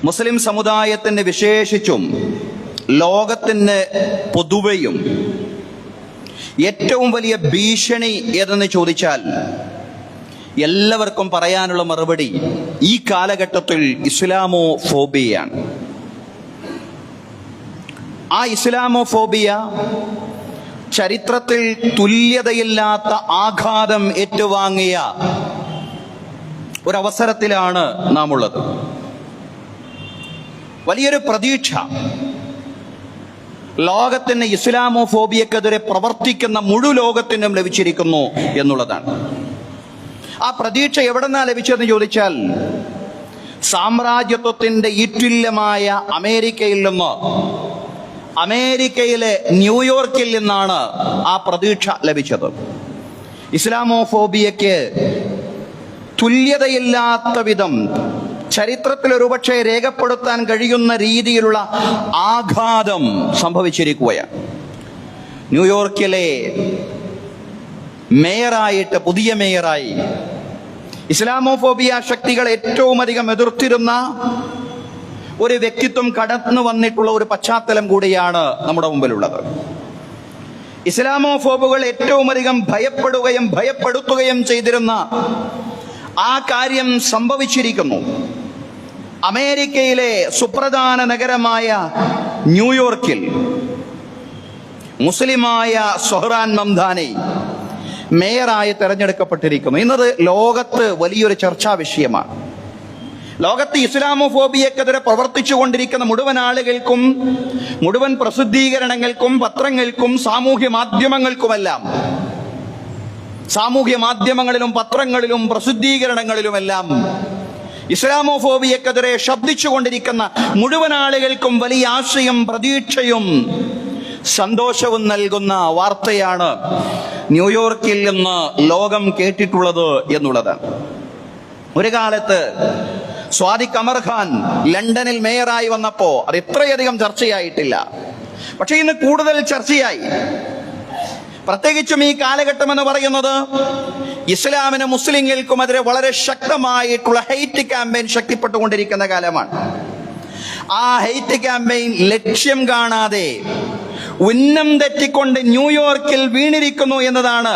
മുസ്ലിം സമുദായത്തിന് വിശേഷിച്ചും ലോകത്തിന് പൊതുവെയും ഏറ്റവും വലിയ ഭീഷണി ഏതെന്ന് ചോദിച്ചാൽ എല്ലാവർക്കും പറയാനുള്ള മറുപടി ഈ കാലഘട്ടത്തിൽ ഇസ്ലാമോഫോബിയയാണ്. ആ ഇസ്ലാമോഫോബിയ ചരിത്രത്തിൽ തുല്യതയില്ലാത്ത ആഘാതം ഏറ്റുവാങ്ങിയ ഒരവസരത്തിലാണ് നാം ഉള്ളത്. വലിയൊരു പ്രതീക്ഷ ലോകത്തിന് ഇസ്ലാമോഫോബിയക്കെതിരെ പ്രവർത്തിക്കുന്ന മുഴുവൻ ലോകത്തിനും ലഭിച്ചിരിക്കുന്നു എന്നുള്ളതാണ്. ആ പ്രതീക്ഷ എവിടെന്നാ ലഭിച്ചതെന്ന് ചോദിച്ചാൽ സാമ്രാജ്യത്വത്തിന്റെ ഈറ്റില്ലമായ അമേരിക്കയിൽ നിന്ന്, അമേരിക്കയിലെ ന്യൂയോർക്കിൽ നിന്നാണ് ആ പ്രതീക്ഷ ലഭിച്ചത്. ഇസ്ലാമോഫോബിയയ്ക്ക് തുല്യതയില്ലാത്ത വിധം ചരിത്രത്തിൽ ഒരുപക്ഷെ രേഖപ്പെടുത്താൻ കഴിയുന്ന രീതിയിലുള്ള ആഘാതം സംഭവിച്ചിരിക്കുകയാണ്. ന്യൂയോർക്കിലെ മേയറായിട്ട്, പുതിയ മേയറായി ഇസ്ലാമോഫോബിയ ശക്തികൾ ഏറ്റവും അധികം എതിർത്തിരുന്ന ഒരു വ്യക്തിത്വം കടന്നു വന്നിട്ടുള്ള ഒരു പശ്ചാത്തലം കൂടിയാണ് നമ്മുടെ മുമ്പിലുള്ളത്. ഇസ്ലാമോഫോബുകൾ ഏറ്റവും അധികം ഭയപ്പെടുകയും ഭയപ്പെടുത്തുകയും ചെയ്തിരുന്ന ആ കാര്യം സംഭവിച്ചിരിക്കുന്നു. അമേരിക്കയിലെ സുപ്രധാന നഗരമായ ന്യൂയോർക്കിൽ മുസ്ലിമായ സൊഹ്റാൻ മംദാനി മേയറായി തെരഞ്ഞെടുക്കപ്പെട്ടിരിക്കുന്നു. ഇന്നത് ലോകത്ത് വലിയൊരു ചർച്ചാ വിഷയമാണ്. ലോകത്ത് ഇസ്ലാമോഫോബിയക്കെതിരെ പ്രവർത്തിച്ചുകൊണ്ടിരിക്കുന്ന മുഴുവൻ ആളുകൾക്കും, മുഴുവൻ പ്രസിദ്ധീകരണങ്ങൾക്കും, പത്രങ്ങൾക്കും, സാമൂഹ്യ മാധ്യമങ്ങൾക്കുമെല്ലാം, സാമൂഹ്യ മാധ്യമങ്ങളിലും പത്രങ്ങളിലും പ്രസിദ്ധീകരണങ്ങളിലുമെല്ലാം ഇസ്ലാമോഫോബിയക്കെതിരെ ശബ്ദിച്ചുകൊണ്ടിരിക്കുന്ന മുഴുവൻ ആളുകൾക്കും വലിയ ആശയും പ്രതീക്ഷയും സന്തോഷവും നൽകുന്ന വാർത്തയാണ് ന്യൂയോർക്കിൽ നിന്ന് ലോകം കേട്ടിട്ടുള്ളത് എന്നുള്ളത്. ഒരു കാലത്ത് സ്വാദിഖ് അമർ ഖാൻ ലണ്ടനിൽ മേയറായി വന്നപ്പോ അത് ഇത്രയധികം ചർച്ചയായിട്ടില്ല. പക്ഷെ ഇന്ന് കൂടുതൽ ചർച്ചയായി. പ്രത്യേകിച്ചും ഈ കാലഘട്ടം എന്ന് പറയുന്നത് ഇസ്ലാമിനും മുസ്ലിങ്ങൾക്കുമെതിരെ വളരെ ശക്തമായിട്ടുള്ള ഹെയ്റ്റ് ക്യാമ്പയിൻ ശക്തിപ്പെട്ടുകൊണ്ടിരിക്കുന്ന കാലമാണ്. ആ ഹെയ്റ്റ് ക്യാമ്പയിൻ ലക്ഷ്യം കാണാതെ ഉന്നം തെറ്റിക്കൊണ്ട് ന്യൂയോർക്കിൽ വീണിരിക്കുന്നു എന്നതാണ്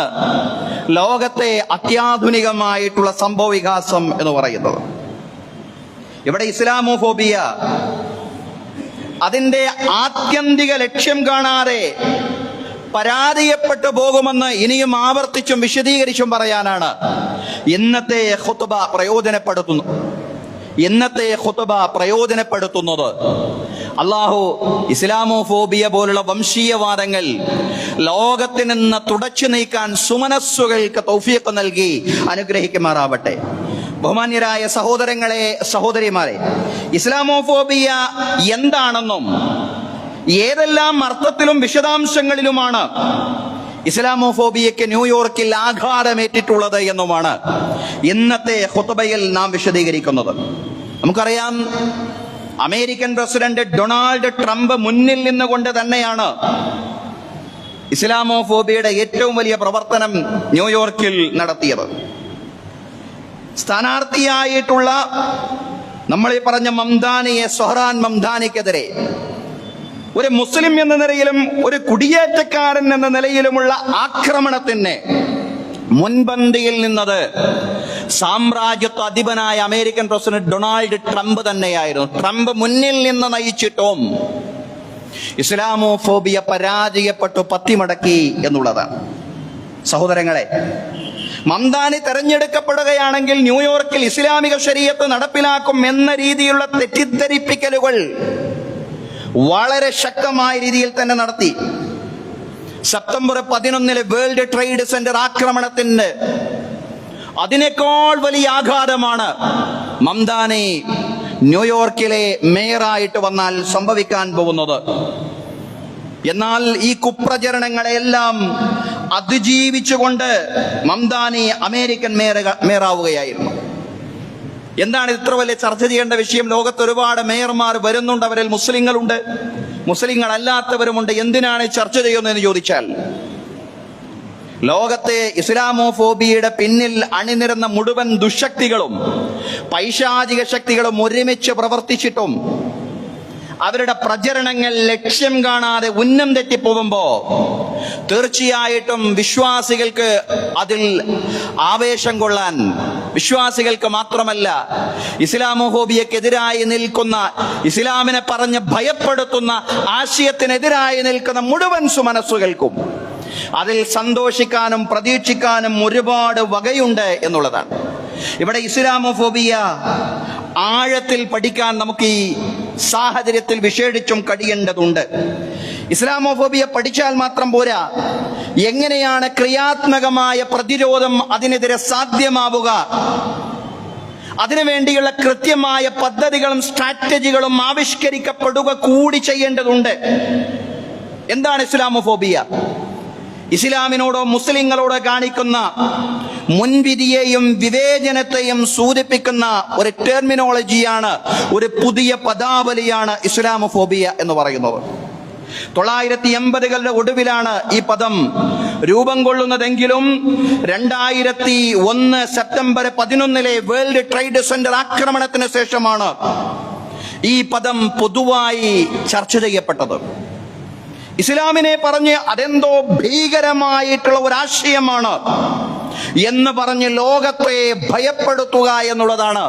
ലോകത്തെ അത്യാധുനികമായിട്ടുള്ള സംഭവ വികാസം എന്ന് പറയുന്നത്. ഇവിടെ ഇസ്ലാമോഫോബിയ അതിന്റെ ആത്യന്തിക ലക്ഷ്യം കാണാതെ പരാജയപ്പെട്ടു പോകുമെന്ന് ഇനിയും ആവർത്തിച്ചും വിശദീകരിച്ചും പറയാനാണ് ഇന്നത്തെ ഖുത്ബ പ്രയോജനപ്പെടുത്തുന്നത്. അള്ളാഹു ഇസ്ലാമോഫോബിയ പോലുള്ള വംശീയവാദങ്ങൾ ലോകത്തിൽ നിന്ന് തുടച്ചു നീക്കാൻ സുമനസ്സുകൾക്ക് തൗഫീഖ് നൽകി അനുഗ്രഹിക്കുമാറാവട്ടെ. ബഹുമാന്യരായ സഹോദരങ്ങളെ, സഹോദരിമാരെ, ഇസ്ലാമോഫോബിയ എന്താണെന്നും ഏതെല്ലാം അർത്ഥത്തിലും വിശദാംശങ്ങളിലുമാണ് ഇസ്ലാമോഫോബിയയ്ക്ക് ന്യൂയോർക്കിൽ ആഘാതമേറ്റിട്ടുള്ളത് എന്നുമാണ് ഇന്നത്തെ ഖുത്ബയിൽ നാം വിശദീകരിക്കുന്നത്. നമുക്കറിയാം, അമേരിക്കൻ പ്രസിഡന്റ് ഡൊണാൾഡ് ട്രംപ് മുന്നിൽ നിന്നുകൊണ്ട് തന്നെയാണ് ഇസ്ലാമോഫോബിയയുടെ ഏറ്റവും വലിയ പ്രവർത്തനം ന്യൂയോർക്കിൽ നടത്തിയത്. സ്ഥാനാർത്ഥിയായിട്ടുള്ള നമ്മൾ ഈ പറഞ്ഞ മംദാനിയെ, സൊഹ്റാൻ മംദാനിക്കെതിരെ ഒരു മുസ്ലിം എന്ന നിലയിലും ഒരു കുടിയേറ്റക്കാരൻ എന്ന നിലയിലുമുള്ള ആക്രമണത്തിന് മുൻപന്തിയിൽ നിന്നത് സാമ്രാജ്യത്വ അധിപനായ അമേരിക്കൻ പ്രസിഡന്റ് ഡൊണാൾഡ് ട്രംപ് തന്നെയായിരുന്നു. ട്രംപ് മുന്നിൽ നിന്ന് നയിച്ചിട്ടും ഇസ്ലാമോഫോബിയ പരാജയപ്പെട്ടു പത്തിമടക്കി എന്നുള്ളതാണ്. സഹോദരങ്ങളെ, മംദാനി തെരഞ്ഞെടുക്കപ്പെടുകയാണെങ്കിൽ ന്യൂയോർക്കിൽ ഇസ്ലാമിക ശരീഅത്ത് നടപ്പിലാക്കും എന്ന രീതിയിലുള്ള തെറ്റിദ്ധരിപ്പിക്കലുകൾ വളരെ ശക്തമായ രീതിയിൽ തന്നെ നടത്തി. സെപ്റ്റംബർ 11 വേൾഡ് ട്രേഡ് സെന്റർ ആക്രമണത്തിന് അതിനേക്കാൾ വലിയ ആഘാതമാണ് മംദാനി ന്യൂയോർക്കിലെ മേയറായിട്ട് വന്നാൽ സംഭവിക്കാൻ പോകുന്നത്. എന്നാൽ ഈ കുപ്രചരണങ്ങളെല്ലാം അതിജീവിച്ചുകൊണ്ട് മംദാനി അമേരിക്കൻ മേയറാവുകയായിരുന്നു. എന്താണ് ഇത്ര വലിയ ചർച്ച ചെയ്യേണ്ട വിഷയം? ലോകത്ത് ഒരുപാട് മേയർമാർ വരുന്നുണ്ട്, അവരിൽ മുസ്ലിങ്ങളുണ്ട്, മുസ്ലിങ്ങൾ അല്ലാത്തവരുമുണ്ട്. എന്തിനാണ് ചർച്ച ചെയ്യുന്നതെന്ന് ചോദിച്ചാൽ, ലോകത്തെ ഇസ്ലാമോഫോബിയയുടെ പിന്നിൽ അണിനിരന്ന മുഴുവൻ ദുശക്തികളും പൈശാചിക ശക്തികളും ഒരുമിച്ച് പ്രവർത്തിച്ചിട്ടും അവരുടെ പ്രചരണങ്ങൾ ലക്ഷ്യം കാണാതെ ഉന്നം തെറ്റിപ്പോകുമ്പോ തീർച്ചയായിട്ടും വിശ്വാസികൾക്ക് അതിൽ ആവേശം കൊള്ളാൻ, വിശ്വാസികൾക്ക് മാത്രമല്ല ഇസ്ലാമോഫോബിയക്കെതിരായി നിൽക്കുന്ന, ഇസ്ലാമിനെ പറഞ്ഞ് ഭയപ്പെടുത്തുന്ന ആശയത്തിനെതിരായി നിൽക്കുന്ന മുഴുവൻ സുമനസ്സുകൾക്കും അതിൽ സന്തോഷിക്കാനും പ്രതീക്ഷിക്കാനും ഒരുപാട് വകയുണ്ട് എന്നുള്ളതാണ്. ഇവിടെ ഇസ്ലാമോഫോബിയ ആഴത്തിൽ പഠിക്കാൻ നമുക്ക് ഈ സാഹചര്യത്തിൽ വിശേഷിച്ചും കഴിയേണ്ടതുണ്ട്. ഇസ്ലാമോഫോബിയ പഠിച്ചാൽ മാത്രം പോരാ, എങ്ങനെയാണ് ക്രിയാത്മകമായ പ്രതിരോധം അതിനെതിരെ സാധ്യമാവുക, അതിനുവേണ്ടിയുള്ള കൃത്യമായ പദ്ധതികളും സ്ട്രാറ്റജികളും ആവിഷ്കരിക്കപ്പെടുക കൂടി ചെയ്യേണ്ടതുണ്ട്. എന്താണ് ഇസ്ലാമോഫോബിയ? ഇസ്ലാമിനോടോ മുസ്ലിങ്ങളോടോ കാണിക്കുന്ന മുൻവിധിയെയും വിവേചനത്തെയും സൂചിപ്പിക്കുന്ന ഒരു ടെർമിനോളജിയാണ്, ഒരു പുതിയ പദാവലിയാണ് ഇസ്ലാമോഫോബിയ എന്ന് പറയുന്നത്. 1980കളുടെ ഒടുവിലാണ് ഈ പദം രൂപം കൊള്ളുന്നതെങ്കിലും 2001 സെപ്റ്റംബർ 11 വേൾഡ് ട്രേഡ് സെന്റർ ആക്രമണത്തിന് ശേഷമാണ് ഈ പദം പൊതുവായി ചർച്ച ചെയ്യപ്പെട്ടത്. ഇസ്ലാമിനെ പറഞ്ഞ് അതെന്തോ ഭീകരമായിട്ടുള്ള ഒരാശയമാണ് എന്ന് പറഞ്ഞ് ലോകത്തെ ഭയപ്പെടുത്തുക എന്നുള്ളതാണ്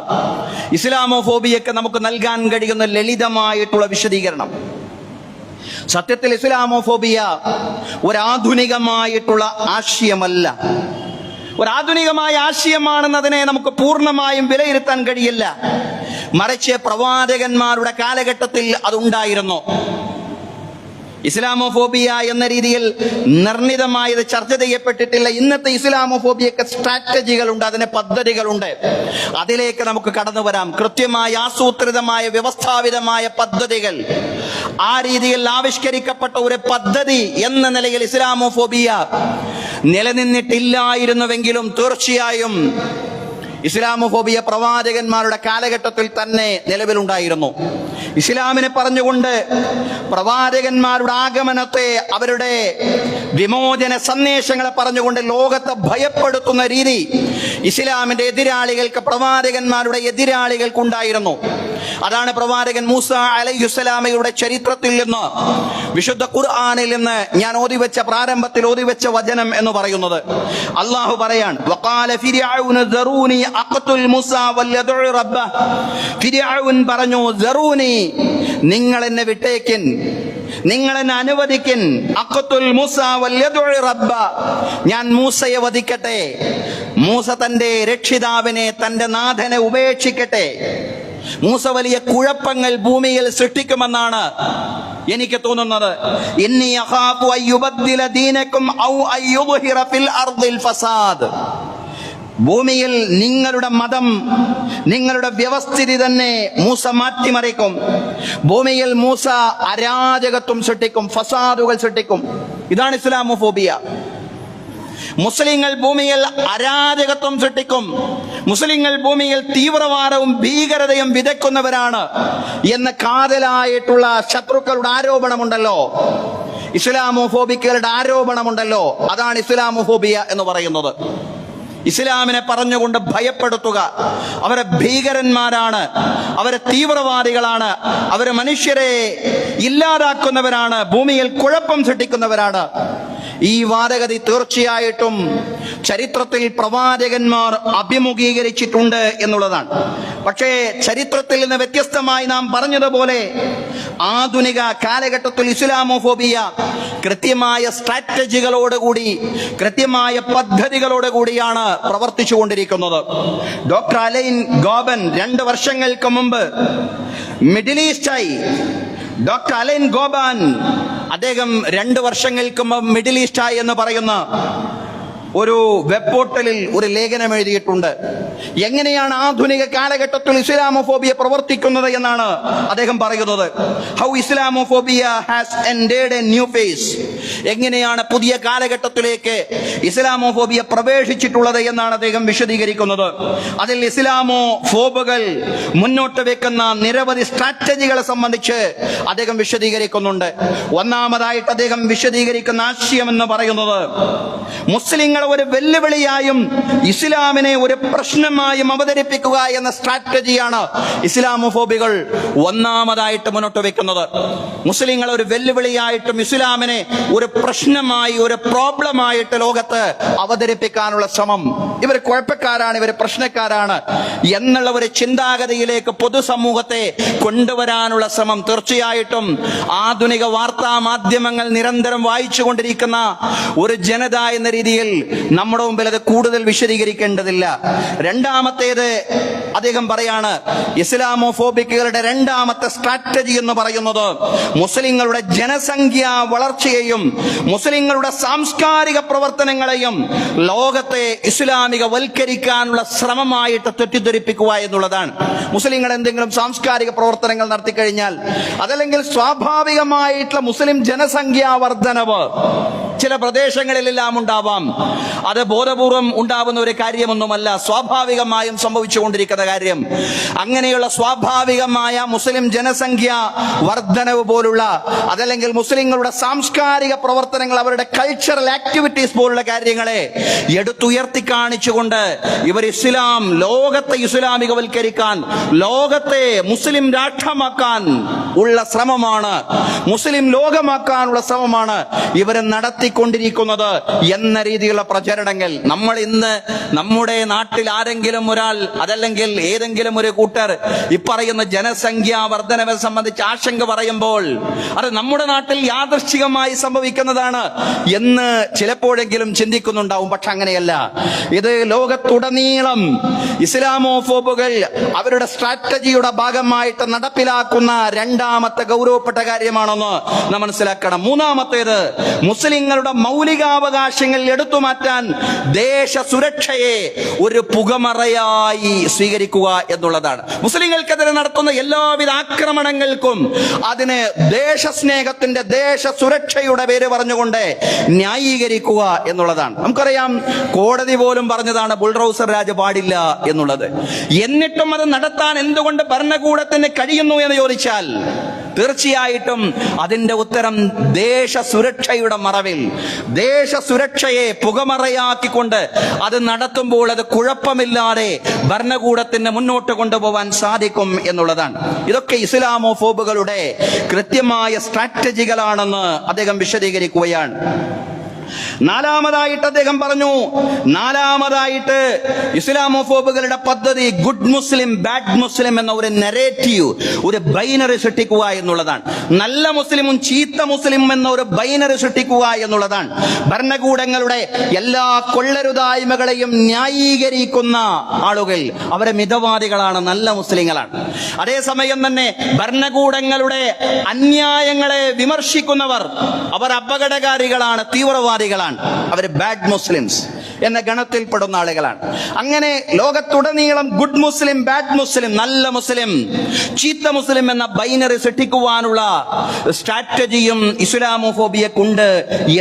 ഇസ്ലാമോഫോബിയക്ക് നമുക്ക് നൽകാൻ കഴിയുന്ന ലളിതമായിട്ടുള്ള വിശദീകരണം. സത്യത്തിൽ ഇസ്ലാമോഫോബിയ ഒരാധുനികമായിട്ടുള്ള ആശയമല്ല. ഒരാധുനികമായ ആശയമാണെന്നതിനെ നമുക്ക് പൂർണ്ണമായും വിലയിരുത്താൻ കഴിയില്ല. മറിച്ച് പ്രവാചകന്മാരുടെ കാലഘട്ടത്തിൽ അതുണ്ടായിരുന്നു. ഇസ്ലാമോഫോബിയ എന്ന രീതിയിൽ നിർണിതമായത് ചർച്ച ചെയ്യപ്പെട്ടിട്ടില്ല. ഇന്നത്തെ ഇസ്ലാമോഫോബിയക്ക് സ്ട്രാറ്റജികളുണ്ട്, അതിന് പദ്ധതികളുണ്ട്. അതിലേക്ക് നമുക്ക് കടന്നു വരാം. കൃത്യമായ ആസൂത്രിതമായ വ്യവസ്ഥാപിതമായ പദ്ധതികൾ, ആ രീതിയിൽ ആവിഷ്കരിക്കപ്പെട്ട ഒരു പദ്ധതി എന്ന നിലയിൽ ഇസ്ലാമോഫോബിയ നിലനിന്നിട്ടില്ലായിരുന്നുവെങ്കിലും തീർച്ചയായും ഇസ്ലാമോഫോബിയ പ്രവാചകന്മാരുടെ കാലഘട്ടത്തിൽ തന്നെ നിലവിലുണ്ടായിരുന്നു. ഇസ്ലാമിനെ പറഞ്ഞുകൊണ്ട് പ്രവാചകന്മാരുടെ ആഗമനത്തെ, അവരുടെ വിമോചന സന്ദേശങ്ങളെ പറഞ്ഞുകൊണ്ട് ലോകത്തെ ഭയപ്പെടുത്തുന്ന രീതി ഇസ്ലാമിന്റെ എതിരാളികൾക്ക്, പ്രവാചകന്മാരുടെ എതിരാളികൾക്കുണ്ടായിരുന്നു. അതാണ് പ്രവാചകൻ മൂസ അലൈഹിസ്സലാമയുടെ ചരിത്രത്തിൽ നിന്ന്, വിശുദ്ധ ഖുർആനിൽ നിന്ന് ഞാൻ പ്രാരംഭത്തിൽ ഓതിവെച്ച വചനം എന്ന് പറയുന്നത്. അള്ളാഹു പറയാണ്, വഖാല ഫിർഔനു ദറൂനി അഖ്തുൽ മൂസ വൽയദഉ റബ്ബഹ്. ഫിർഔൻ പറഞ്ഞു, ദറൂനി, നിങ്ങൾ എന്നെ വിട്ടേക്കിൻ, നിങ്ങൾ എന്നെ അനുവദിക്കിൻ, അഖ്തുൽ മൂസ വൽയദഉ റബ്ബ, ഞാൻ മൂസയെ വധിക്കട്ടെ, മൂസ തന്റെ രക്ഷിതാവിനെ, തന്റെ നാഥനെ ഉപേക്ഷിക്കട്ടെ. മൂസ വലിയ കുഴപ്പങ്ങൾ ഭൂമിയിൽ സൃഷ്ടിക്കുമെന്നാണ് എനിക്ക് തോന്നുന്നത്. ഇന്നി അഖാഫു അയ്യുബദ്ദില ദീനകും ഔ അയ്യുദ്ഹിറ ഫിൽ അർദിൽ ഫസാദ്. ഭൂമിയിൽ നിങ്ങളുടെ മതം, നിങ്ങളുടെ വ്യവസ്ഥിതി തന്നെ മൂസ മാറ്റിമറിക്കും. ഭൂമിയിൽ മൂസ അരാജകത്വം സൃഷ്ടിക്കും, ഫസാദുകൾ സൃഷ്ടിക്കും. ഇതാണ് ഇസ്ലാമോഫോബിയ. മുസ്ലിങ്ങൾ ഭൂമിയിൽ അരാജകത്വം സൃഷ്ടിക്കും, മുസ്ലിങ്ങൾ ഭൂമിയിൽ തീവ്രവാദവും ഭീകരതയും വിതയ്ക്കുന്നവരാണ് എന്ന് കാതലായിട്ടുള്ള ശത്രുക്കളുടെ ആരോപണമുണ്ടല്ലോ, ഇസ്ലാമോഫോബിക്കുകളുടെ ആരോപണമുണ്ടല്ലോ. അതാണ് ഇസ്ലാമോഫോബിയ എന്ന് പറയുന്നത്. ഇസ്ലാമിനെ പറഞ്ഞുകൊണ്ട് ഭയപ്പെടുത്തുക, അവരെ ഭീകരന്മാരാണ്, അവരെ തീവ്രവാദികളാണ്, അവരെ മനുഷ്യരെ ഇല്ലാതാക്കുന്നവരാണ്, ഭൂമിയിൽ കുഴപ്പം സൃഷ്ടിക്കുന്നവരാണ്. ഈ വാദഗതി തീർച്ചയായിട്ടും ചരിത്രത്തിൽ പ്രവാചകന്മാർ അഭിമുഖീകരിച്ചിട്ടുണ്ട് എന്നുള്ളതാണ്. പക്ഷേ ചരിത്രത്തിൽ നിന്ന് വ്യത്യസ്തമായി നാം പറഞ്ഞതുപോലെ ആധുനിക കാലഘട്ടത്തിൽ ഇസ്ലാമോഫോബിയ കൃത്യമായ സ്ട്രാറ്റജികളോടുകൂടി, കൃത്യമായ പദ്ധതികളോടുകൂടിയാണ് പ്രവർത്തിച്ചു കൊണ്ടിരിക്കുന്നത്. ഡോക്ടർ അലൈൻ ഗോബൻ 2 വർഷങ്ങൾക്ക് മുമ്പ് മിഡിൽ ഈസ്റ്റായി, ഡോക്ടർ അലൈൻ ഗോബാൻ അദ്ദേഹം 2 വർഷങ്ങൾക്ക് മുമ്പ് മിഡിൽ ഈസ്റ്റായി എന്ന് പറയുന്ന ഒരു വെബ് പോർട്ടലിൽ ഒരു ലേഖനം എഴുതിയിട്ടുണ്ട്. എങ്ങനെയാണ് ആധുനിക കാലഘട്ടത്തിൽ ഇസ്ലാമോഫോബിയ പ്രവർത്തിക്കുന്നത് എന്നാണ് അദ്ദേഹം പറയുന്നത്. How Islamophobia has entered a new phase. എങ്ങനെയാണ് പുതിയ കാലഘട്ടത്തിലേക്ക് ഇസ്ലാമോഫോബിയ പ്രവേശിച്ചിട്ടുള്ളത് എന്നാണ് അദ്ദേഹം വിശദീകരിക്കുന്നത്. അതിൽ ഇസ്ലാമോഫോബുകൾ മുന്നോട്ട് വെക്കുന്ന നിരവധി സ്ട്രാറ്റജികളെ സംബന്ധിച്ച് അദ്ദേഹം വിശദീകരിക്കുന്നുണ്ട്. ഒന്നാമതായിട്ട് അദ്ദേഹം വിശദീകരിക്കുന്ന ആശയം എന്ന് പറയുന്നത്, മുസ്ലിങ്ങൾ ഒരു വെല്ലുവിളിയായും ഇസ്ലാമിനെ ഒരു പ്രശ്നമായും അവതരിപ്പിക്കുക എന്ന സ്ട്രാറ്റജിയാണ് ഇസ്ലാമോഫോബികൾ ഒന്നാമതായിട്ട് മുന്നോട്ട് വെക്കുന്നത്. മുസ്ലിങ്ങൾ ഒരു വെല്ലുവിളിയായിട്ടും ഇസ്ലാമിനെ ഒരു പ്രശ്നമായി, ഒരു പ്രോബ്ലമായിട്ട് ലോകത്ത് അവതരിപ്പിക്കാനുള്ള ശ്രമം. ഇവർ കുഴപ്പക്കാരാണ്, ഇവർ പ്രശ്നക്കാരാണ് എന്നുള്ള ഒരു ചിന്താഗതിയിലേക്ക് പൊതുസമൂഹത്തെ കൊണ്ടുവരാനുള്ള ശ്രമം തീർച്ചയായിട്ടും ആധുനിക വാർത്താ മാധ്യമങ്ങൾ നിരന്തരം വായിച്ചുകൊണ്ടിരിക്കുന്ന ഒരു ജനത എന്ന രീതിയിൽ നമ്മുടെ മുമ്പിൽ അത് കൂടുതൽ വിശദീകരിക്കേണ്ടതില്ല. രണ്ടാമത്തേത് അദ്ദേഹം പറയാണ്, ഇസ്ലാമോഫോബിക്കുകളുടെ രണ്ടാമത്തെ സ്ട്രാറ്റജി എന്ന് പറയുന്നത് മുസ്ലിങ്ങളുടെ ജനസംഖ്യാ വളർച്ചയെയും മുസ്ലിങ്ങളുടെ സാംസ്കാരിക പ്രവർത്തനങ്ങളെയും ലോകത്തെ ഇസ്ലാമിക വൽക്കരിക്കാനുള്ള ശ്രമമായിട്ട് തെറ്റിദ്ധരിപ്പിക്കുക എന്നുള്ളതാണ്. മുസ്ലിങ്ങൾ എന്തെങ്കിലും സാംസ്കാരിക പ്രവർത്തനങ്ങൾ നടത്തി കഴിഞ്ഞാൽ, അതല്ലെങ്കിൽ സ്വാഭാവികമായിട്ടുള്ള മുസ്ലിം ജനസംഖ്യാ വർധനവ് ചില പ്രദേശങ്ങളിലെല്ലാം ഉണ്ടാവാം. അത് ബോധപൂർവം ഉണ്ടാവുന്ന ഒരു കാര്യമൊന്നുമല്ല, സ്വാഭാവികമായും സംഭവിച്ചുകൊണ്ടിരിക്കുന്ന കാര്യം. അങ്ങനെയുള്ള സ്വാഭാവികമായ മുസ്ലിം ജനസംഖ്യ വർധനവ് പോലുള്ള, അതല്ലെങ്കിൽ മുസ്ലിങ്ങളുടെ സാംസ്കാരിക പ്രവർത്തനങ്ങൾ, അവരുടെ കൾച്ചറൽ ആക്ടിവിറ്റീസ് പോലുള്ള കാര്യങ്ങളെ എടുത്തുയർത്തി കാണിച്ചുകൊണ്ട് ഇവർ ഇസ്ലാം, ലോകത്തെ ഇസ്ലാമികവൽക്കരിക്കാൻ, ലോകത്തെ മുസ്ലിം രാഷ്ട്രമാക്കാൻ ഉള്ള ശ്രമമാണ്, മുസ്ലിം ലോകമാക്കാനുള്ള ശ്രമമാണ് ഇവർ നടത്തിക്കൊണ്ടിരിക്കുന്നത് എന്ന രീതിയിലുള്ള പ്രചരണങ്ങൾ. നമ്മൾ ഇന്ന് നമ്മുടെ നാട്ടിൽ ആരെങ്കിലും ഒരാൾ, അതല്ലെങ്കിൽ ഏതെങ്കിലും ഒരു കൂട്ടർ ഇപ്പറയുന്ന ജനസംഖ്യാ വർധനവെ സംബന്ധിച്ച് ആശങ്ക പറയുമ്പോൾ അത് നമ്മുടെ നാട്ടിൽ യാദൃശ്ചികമായി സംഭവിക്കുന്നതാണ് എന്ന് ചിലപ്പോഴെങ്കിലും ചിന്തിക്കുന്നുണ്ടാവും. പക്ഷെ അങ്ങനെയല്ല. ഇത് ലോകത്തുടനീളം ഇസ്ലാമോഫോബുകൾ അവരുടെ സ്ട്രാറ്റജിയുടെ ഭാഗമായിട്ട് നടപ്പിലാക്കുന്ന രണ്ടാമത്തെ ഗൗരവപ്പെട്ട കാര്യമാണെന്ന് നാം മനസ്സിലാക്കണം. മൂന്നാമത്തേത്, മുസ്ലിങ്ങളുടെ മൗലികാവകാശങ്ങൾ എടുത്തുമാറ്റാൻ ദേശ സുരക്ഷയെ ഒരു പുകമറയായി സ്വീകരിക്കുക എന്നുള്ളതാണ്. മുസ്ലിങ്ങൾക്കെതിരെ നടത്തുന്ന എല്ലാവിധ ആക്രമണങ്ങൾക്കും അതിന് ദേശസ്നേഹത്തിന്റെ, ദേശ സുരക്ഷയുടെ പേര് പറഞ്ഞുകൊണ്ട് ന്യായീകരിക്കുക എന്നുള്ളതാണ്. നമുക്കറിയാം, കോടതി പോലും പറഞ്ഞതാണ് ബുൾഡോസർ രാജ് പാടില്ല എന്നുള്ളത്. എന്നിട്ടും അത് നടത്താൻ എന്തുകൊണ്ട് ഭരണകൂടത്തിന് കഴിയുന്നു എന്ന് ചോദിച്ചാൽ തീർച്ചയായിട്ടും അതിന്റെ ഉത്തരം ദേശ സുരക്ഷയുടെ മറവിൽ, ദേശ സുരക്ഷയെ പുകമറയാക്കിക്കൊണ്ട് അത് നടത്തുമ്പോൾ അത് കുഴപ്പമില്ലാതെ ഭരണകൂടത്തിന് മുന്നോട്ട് കൊണ്ടുപോകാൻ സാധിക്കും എന്നുള്ളതാണ്. ഇതൊക്കെ ഇസ്ലാമോഫോബുകളുടെ കൃത്യമായ സ്ട്രാറ്റജികളാണെന്ന് അദ്ദേഹം വിശദീകരിക്കുകയാണ്. നാലാമതായിട്ട് അദ്ദേഹം പറഞ്ഞു, നാലാമതായിട്ട് ഇസ്ലാമോഫോബുകളുടെ പദ്ധതി ഗുഡ് മുസ്ലിം ബാഡ് മുസ്ലിം എന്ന ഒരു നെറേറ്റീവ്, ഒരു ബൈനറി സൃഷ്ടിക്കുക എന്നുള്ളതാണ്. നല്ല മുസ്ലിമും ചീത്ത മുസ്ലിം എന്ന ഒരു ബൈനറി സൃഷ്ടിക്കുക എന്നുള്ളതാണ്. ഭരണകൂടങ്ങളുടെ എല്ലാ കൊള്ളരുതായ്മകളെയും ന്യായീകരിക്കുന്ന ആളുകൾ അവരെ മിതവാദികളാണ്, നല്ല മുസ്ലിങ്ങളാണ്. അതേസമയം തന്നെ ഭരണകൂടങ്ങളുടെ അന്യായങ്ങളെ വിമർശിക്കുന്നവർ അവർ അപകടകാരികളാണ്, തീവ്രവാദികളാണ്, അവർ ബാഡ് മുസ്ലിംസ് എന്ന ഗണത്തിൽപ്പെടുന്ന ആളുകളാണ്. അങ്ങനെ ലോകത്തുടനീളം ഗുഡ് മുസ്ലിം, ബാഡ് മുസ്ലിം, നല്ല മുസ്ലിം, ചീത്ത മുസ്ലിം എന്ന ബൈനറി സൃഷ്ടിക്കുവാനുള്ള സ്ട്രാറ്റജിയും ഇസ്ലാമോഫോബിയക്കുണ്ട്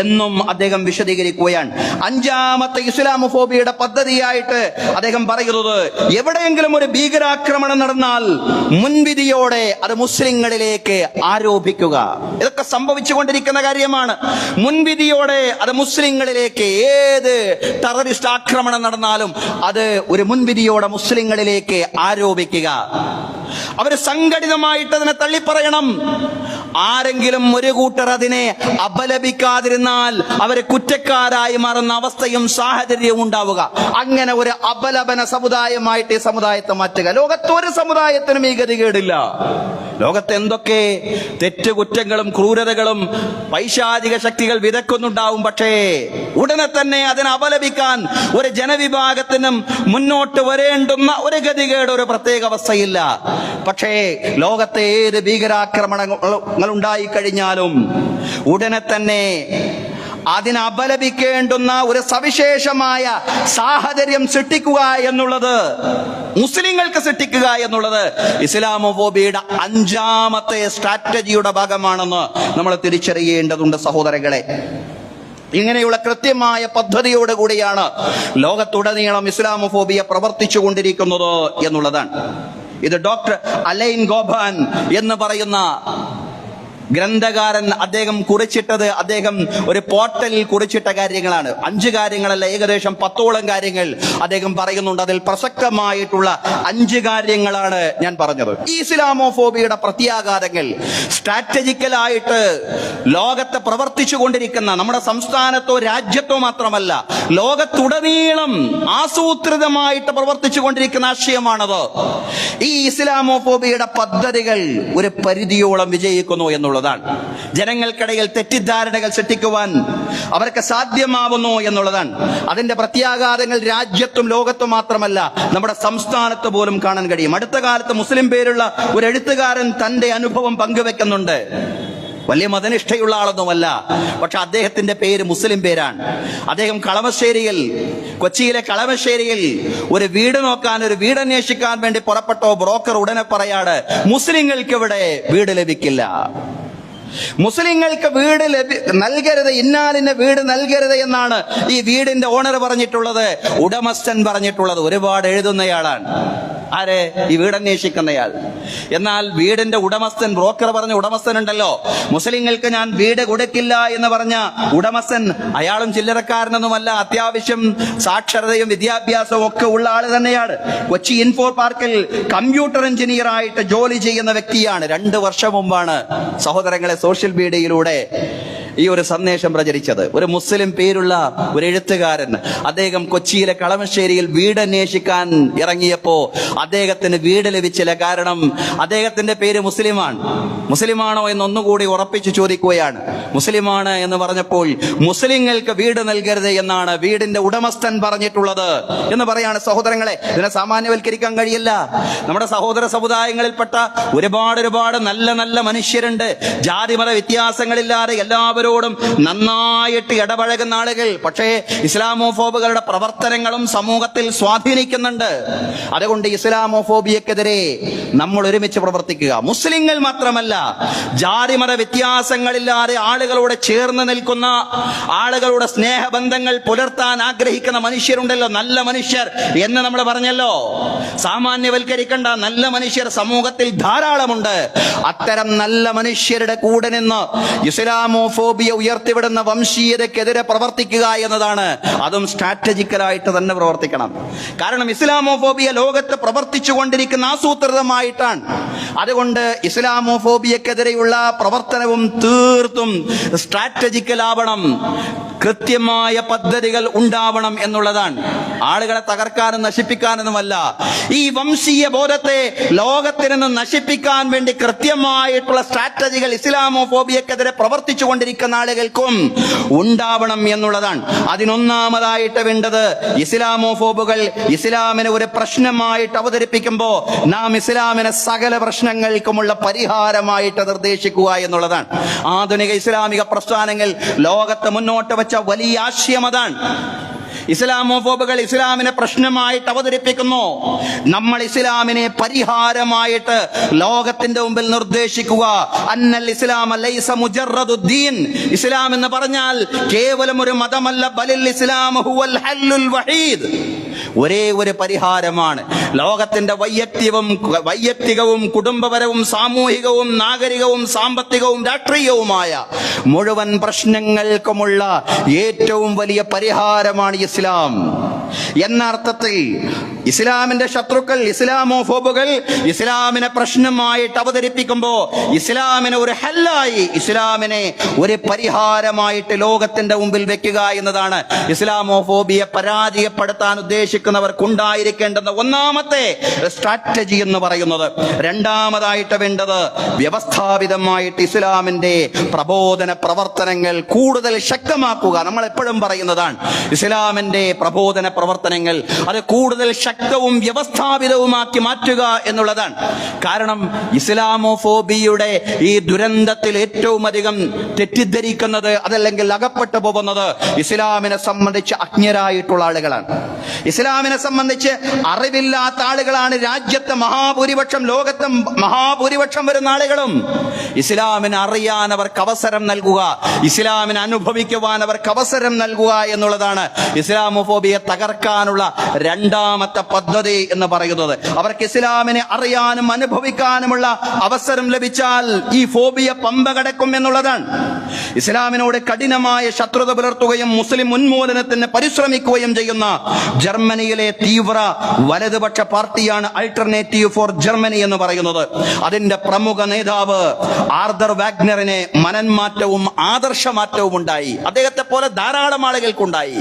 എന്നും അദ്ദേഹം വിശദീകരിക്കുകയാണ്. അഞ്ചാമത്തെ ഇസ്ലാമോഫോബിയയുടെ പദ്ധതിയായിട്ട് അദ്ദേഹം പറയുന്നത്, എവിടെയെങ്കിലും ഒരു ഭീകരാക്രമണം നടന്നാൽ മുൻവിധിയോടെ അത് മുസ്ലിങ്ങളിലേക്ക് ആരോപിക്കുക. ഇതൊക്കെ സംഭവിച്ചുകൊണ്ടിരിക്കുന്ന കാര്യമാണ്. മുൻവിധിയോടെ അത് മുസ്ലിങ്ങളിലേക്ക്, ഏത് ടെററിസ്റ്റ് ആക്രമണം നടന്നാലും അത് ഒരു മുൻവിധിയോടെ മുസ്ലിങ്ങളിലേക്ക് ആരോപിക്കുക. അവർ സംഘടിതമായിട്ട് അതിനെ തള്ളിപ്പറയണം. ആരെങ്കിലും ഒരു കൂട്ടർ അതിനെ അപലപിക്കാതിരുന്നാൽ അവരെ കുറ്റക്കാരായി മാറുന്ന അവസ്ഥയും സാഹചര്യവും ഉണ്ടാവുക. അങ്ങനെ ഒരു അപലപന സമുദായമായിട്ട് ഈ സമുദായത്തെ മാറ്റുക. ലോകത്തൊരു സമുദായത്തിനും ഈ ഗതികേടില്ല. ലോകത്ത് എന്തൊക്കെ തെറ്റുകുറ്റങ്ങളും ക്രൂരതകളും പൈശാചിക ശക്തികൾ വിതക്കുന്നുണ്ടാവും. പക്ഷേ ഉടനെ തന്നെ അതിനെ അപലപിക്കാൻ ഒരു ജനവിഭാഗത്തിനും മുന്നോട്ട് വരേണ്ടുന്ന ഒരു ഗതികേട്, ഒരു പ്രത്യേക അവസ്ഥയില്ല. പക്ഷേ ലോകത്തെ ഏത് ഭീകരാക്രമണങ്ങൾ ഉണ്ടായിക്കഴിഞ്ഞാലും ഉടനെ തന്നെ അതിനപലപിക്കേണ്ടുന്ന ഒരു സവിശേഷമായ സാഹചര്യം സൃഷ്ടിക്കുക എന്നുള്ളത്, മുസ്ലിങ്ങൾക്ക് സൃഷ്ടിക്കുക എന്നുള്ളത് ഇസ്ലാമോഫോബിയയുടെ 5ാമത്തെ സ്ട്രാറ്റജിയുടെ ഭാഗമാണെന്ന് നമ്മൾ തിരിച്ചറിയേണ്ടതുണ്ട് സഹോദരങ്ങളെ. ഇങ്ങനെയുള്ള കൃത്യമായ പദ്ധതിയോടുകൂടിയാണ് ലോകത്തുടനീളം ഇസ്ലാമോഫോബിയ പ്രവർത്തിച്ചു കൊണ്ടിരിക്കുന്നത് എന്നുള്ളതാണ്. ഇത് ഡോക്ടർ അലൈൻ ഗോബാൻ എന്ന് പറയുന്ന ഗ്രന്ഥകാരൻ അദ്ദേഹം കുറിച്ചിട്ടത്, അദ്ദേഹം ഒരു പോർട്ടലിൽ കുറിച്ചിട്ട കാര്യങ്ങളാണ്. 5 കാര്യങ്ങളല്ല, ഏകദേശം 10ഓളം കാര്യങ്ങൾ അദ്ദേഹം പറയുന്നുണ്ട്. അതിൽ പ്രസക്തമായിട്ടുള്ള 5 കാര്യങ്ങളാണ് ഞാൻ പറഞ്ഞത്. ഈ ഇസ്ലാമോഫോബിയയുടെ പ്രത്യാഘാതങ്ങൾ സ്ട്രാറ്റജിക്കലായിട്ട് ലോകത്ത് പ്രവർത്തിച്ചു കൊണ്ടിരിക്കുന്ന, നമ്മുടെ സംസ്ഥാനത്തോ രാജ്യത്തോ മാത്രമല്ല ലോകത്തുടനീളം ആസൂത്രിതമായിട്ട് പ്രവർത്തിച്ചു കൊണ്ടിരിക്കുന്ന ആശയമാണത്. ഈ ഇസ്ലാമോഫോബിയയുടെ പദ്ധതികൾ ഒരു പരിധിയോളം വിജയിക്കുന്നു എന്നുള്ളത്, ജനങ്ങൾക്കിടയിൽ തെറ്റിദ്ധാരണകൾ സൃഷ്ടിക്കുവാൻ അവർക്ക് സാധ്യമാവുന്നു എന്നുള്ളതാണ്. അതിന്റെ പ്രത്യാഘാതങ്ങൾ രാജ്യത്തും ലോകത്തും മാത്രമല്ല നമ്മുടെ സംസ്ഥാനത്ത് പോലും കാണാൻ കഴിയും. അടുത്ത കാലത്ത് മുസ്ലിം പേരുള്ള ഒരു എഴുത്തുകാരൻ തന്റെ അനുഭവം പങ്കുവെക്കുന്നുണ്ട്. വലിയ മതനിഷ്ഠയുള്ള ആളൊന്നുമല്ല, പക്ഷെ അദ്ദേഹത്തിന്റെ പേര് മുസ്ലിം പേരാണ്. അദ്ദേഹം കളമശ്ശേരിയിൽ, കൊച്ചിയിലെ കളമശ്ശേരിയിൽ ഒരു വീട് നോക്കാൻ, ഒരു വീട് അന്വേഷിക്കാൻ വേണ്ടി പുറപ്പെട്ടോ ബ്രോക്കർ ഉടനെ പറയാണ്, മുസ്ലിങ്ങൾക്ക് ഇവിടെ വീട് ലഭിക്കില്ല, മുസ്ലിങ്ങൾക്ക് വീട് നൽകരുത്, ഇന്നാലിന് വീട് നൽകരുത് എന്നാണ് ഈ വീടിന്റെ ഓണർ പറഞ്ഞിട്ടുള്ളത്, ഉടമസ്ഥൻ പറഞ്ഞിട്ടുള്ളത്. ഒരുപാട് എഴുതുന്നയാളാണ് ആരെ? ഈ വീടന്വേഷിക്കുന്നയാൾ. എന്നാൽ വീടിന്റെ ഉടമസ്ഥൻ, ബ്രോക്കർ പറഞ്ഞ ഉടമസ്ഥൻ ഉണ്ടല്ലോ, മുസ്ലിങ്ങൾക്ക് ഞാൻ വീട് കൊടുക്കില്ല എന്ന് പറഞ്ഞ ഉടമസ്ഥൻ, അയാളും ചില്ലറക്കാരനൊന്നുമല്ല, അത്യാവശ്യം സാക്ഷരതയും വിദ്യാഭ്യാസവും ഒക്കെ ഉള്ള ആള് തന്നെയാണ്. കൊച്ചി ഇൻഫോ പാർക്കിൽ കമ്പ്യൂട്ടർ എഞ്ചിനീയർ ആയിട്ട് ജോലി ചെയ്യുന്ന വ്യക്തിയാണ്. 2 വർഷം മുമ്പാണ് സഹോദരങ്ങളെ സോഷ്യൽ മീഡിയയിലൂടെ ഈ ഒരു സന്ദേശം പ്രചരിച്ചത്. ഒരു മുസ്ലിം പേരുള്ള ഒരു എഴുത്തുകാരൻ, അദ്ദേഹം കൊച്ചിയിലെ കളമശ്ശേരിയിൽ വീട് അന്വേഷിക്കാൻ ഇറങ്ങിയപ്പോ അദ്ദേഹത്തിന് വീട് ലഭിച്ചില്ല. കാരണം അദ്ദേഹത്തിന്റെ പേര് മുസ്ലിമാണ്. മുസ്ലിമാണോ എന്നൊന്നുകൂടി ഉറപ്പിച്ചു ചോദിക്കുകയാണ്. മുസ്ലിമാണ് എന്ന് പറഞ്ഞപ്പോൾ മുസ്ലിങ്ങൾക്ക് വീട് നൽകരുത് എന്നാണ് വീടിന്റെ ഉടമസ്ഥൻ പറഞ്ഞിട്ടുള്ളത് എന്ന് പറയാണ്. സഹോദരങ്ങളെ, ഇതിനെ സാമാന്യവൽക്കരിക്കാൻ കഴിയില്ല. നമ്മുടെ സഹോദര സമുദായങ്ങളിൽപ്പെട്ട ഒരുപാട് നല്ല നല്ല മനുഷ്യരുണ്ട്. ജാതിമത വ്യത്യാസങ്ങളില്ലാതെ എല്ലാവരോടും നന്നായിട്ട് ഇടപഴകുന്ന ആളുകൾ. പക്ഷേ ഇസ്ലാമോഫോബുകളുടെ പ്രവർത്തനങ്ങളും സമൂഹത്തിൽ സ്വാധീനിക്കുന്നുണ്ട്. അതുകൊണ്ട് ഇസ്ലാമോഫോബിയക്കെതിരെ നമ്മൾ ഒരുമിച്ച് പ്രവർത്തിക്കുക. മുസ്ലിങ്ങൾ മാത്രമല്ല, ജാതിമത വ്യത്യാസങ്ങളില്ലാതെ ആളുകളോട് ചേർന്ന് നിൽക്കുന്ന, ആളുകളുടെ സ്നേഹബന്ധങ്ങൾ പുലർത്താൻ ആഗ്രഹിക്കുന്ന മനുഷ്യരുണ്ടല്ലോ, നല്ല മനുഷ്യർ എന്ന് നമ്മൾ പറഞ്ഞല്ലോ. സാമാന്യവൽക്കരിക്കേണ്ട നല്ല മനുഷ്യർ സമൂഹത്തിൽ ധാരാളമുണ്ട്. അത്തരം നല്ല മനുഷ്യരുടെ കൂടെ നിന്ന് ഇസ്ലാമോഫോബിയ ഉയർത്തിവിടുന്ന വംശീയതയ്ക്കെതിരെ പ്രവർത്തിക്കുക എന്നതാണ്. അതും സ്ട്രാറ്റജിക്കലായിട്ട് തന്നെ പ്രവർത്തിക്കണം. കാരണം ഇസ്ലാമോഫോബിയ ലോകത്ത് പ്രവർത്തിച്ചു കൊണ്ടിരിക്കുന്ന ആസൂത്രിതമായിട്ടാണ്. അതുകൊണ്ട് ഇസ്ലാമോഫോബിയക്കെതിരെയുള്ള പ്രവർത്തനവും തീർത്തും സ്ട്രാറ്റജിക്കലാവണം, കൃത്യമായ പദ്ധതികൾ ഉണ്ടാവണം എന്നുള്ളതാണ്. ആളുകളെ തകർക്കാനും നശിപ്പിക്കാനൊന്നുമല്ല. ഈ വംശീയ ബോധത്തെ ലോകത്തിൽ നിന്ന് നശിപ്പിക്കാൻ വേണ്ടി കൃത്യമായിട്ടുള്ള സ്ട്രാറ്റജികൾ ഇസ്ലാമോഫോബിയക്കെതിരെ പ്രവർത്തിച്ചു കൊണ്ടിരിക്കുന്ന ആളുകൾക്കും ഉണ്ടാവണം എന്നുള്ളതാണ്. അതിനൊന്നാമതായിട്ട് വേണ്ടത്, ഇസ്ലാമോഫോബുകൾ ഇസ്ലാമിനെ ഒരു പ്രശ്നമായിട്ട് അവതരിപ്പിക്കുമ്പോൾ നാം ഇസ്ലാമിനെ സകല പ്രശ്നങ്ങൾക്കുമുള്ള പരിഹാരമായിട്ട് നിർദ്ദേശിക്കുക എന്നുള്ളതാണ്. ആധുനിക ഇസ്ലാമിക പ്രസ്ഥാനങ്ങൾ ലോകത്ത് മുന്നോട്ട് വെച്ച വലിയ ആശയം അതാണ്. ഇസ്ലാമോഫോബുകൾ ഇസ്ലാമിനെ പ്രശ്നമായിട്ട് അവതരിപ്പിക്കുന്നു. നമ്മൾ ഇസ്ലാമിനെ പരിഹാരമായിട്ട് ലോകത്തിന്റെ മുമ്പിൽ നിർദ്ദേശിക്കുക. അന്നൽ ഇസ്ലാമ ലൈസ മുജറദുദ്ദീൻ, ഇസ്ലാം എന്ന് പറഞ്ഞാൽ കേവലം ഒരു മതമല്ല, ബലിൽ ഇസ്ലാമു ഹുവൽ ഹല്ലുൽ വഹീദ്, ഒരേ ഒരു പരിഹാരമാണ്. ലോകത്തിന്റെ വൈയക്തികവും കുടുംബപരവും സാമൂഹികവും നാഗരികവും സാമ്പത്തികവും രാഷ്ട്രീയവുമായ മുഴുവൻ പ്രശ്നങ്ങൾക്കുമുള്ള ഏറ്റവും വലിയ പരിഹാരമാണ് ഇസ്ലാം എന്ന അർത്ഥത്തിൽ ഇസ്ലാമിന്റെ ശത്രുക്കൾ, ഇസ്ലാമോഫോബുകൾ ഇസ്ലാമിനെ പ്രശ്നമായിട്ട് അവതരിപ്പിക്കുമ്പോൾ ഇസ്ലാമിനെ ഒരു ഹല്ലായി, ഇസ്ലാമിനെ ഒരു പരിഹാരമായിട്ട് ലോകത്തിന്റെ മുമ്പിൽ വെക്കുക എന്നതാണ് ഇസ്ലാമോഫോബിയെ പരാജയപ്പെടുത്താൻ ഉദ്ദേശിക്കുന്നവർക്കുണ്ടായിരിക്കേണ്ടുന്ന ഒന്നാമത്തെ സ്ട്രാറ്റജി എന്ന് പറയുന്നത്. രണ്ടാമതായിട്ട് വേണ്ടത്, വ്യവസ്ഥാപിതമായിട്ട് ഇസ്ലാമിന്റെ പ്രബോധന പ്രവർത്തനങ്ങൾ കൂടുതൽ ശക്തമാക്കുക. നമ്മൾ എപ്പോഴും പറയുന്നതാണ്, ഇസ്ലാമിന്റെ പ്രബോധന പ്രവർത്തനങ്ങൾ അത് കൂടുതൽ ശക്തവും വ്യവസ്ഥാപിതവുമാക്കി മാറ്റുക എന്നുള്ളതാണ്. കാരണം ഇസ്ലാമോഫോബിയുടെ ഈ ദുരന്തത്തിൽ ഏറ്റവും അധികം തെറ്റിദ്ധരിക്കുന്നത്, അതല്ലെങ്കിൽ അകപ്പെട്ടു പോകുന്നത് ഇസ്ലാമിനെ സംബന്ധിച്ച് അജ്ഞരായിട്ടുള്ള ആളുകളാണ്. ഇസ്ലാമിനെ സംബന്ധിച്ച് അറിവില്ലാത്ത ആളുകളാണ് രാജ്യത്തെ മഹാഭൂരിപക്ഷം, ലോകത്തെ മഹാഭൂരിപക്ഷം വരുന്ന ആളുകളും. ഇസ്ലാമിനെ അറിയാൻ അവർക്ക് അവസരം നൽകുക, ഇസ്ലാമിനെ അനുഭവിക്കുവാൻ അവർക്ക് അവസരം നൽകുക എന്നുള്ളതാണ് ഇസ്ലാമോഫോബിയെ തകർക്കാനുള്ള രണ്ടാമത്തെ പദ്ധതി എന്ന് പറയുന്നത്. അവർക്ക് ഇസ്ലാമിനെ അറിയാനും അനുഭവിക്കാനുമുള്ള അവസരം ലഭിച്ചാൽ ഈ ഫോബിയ പമ്പ കടക്കും എന്നുള്ളതാണ്. ഇസ്ലാമിനോട് കഠിനമായ ശത്രുത പുലർത്തുകയും മുസ്ലിം ഉന്മൂലനത്തിന് പരിശ്രമിക്കുകയും ചെയ്യുന്ന ജർമ്മനിയിലെ തീവ്ര വലതുപക്ഷ പാർട്ടിയാണ് ആൾട്ടർനേറ്റീവ് ഫോർ ജർമ്മനി എന്ന് പറയുന്നത്. അതിന്റെ പ്രമുഖ നേതാവ് ആർതർ വാഗ്നറിന് മനംമാറ്റവും ആദർശമാറ്റവും ഉണ്ടായി. അദ്ദേഹത്തെ പോലെ ധാരാളം ആളുകൾക്കുണ്ടായി.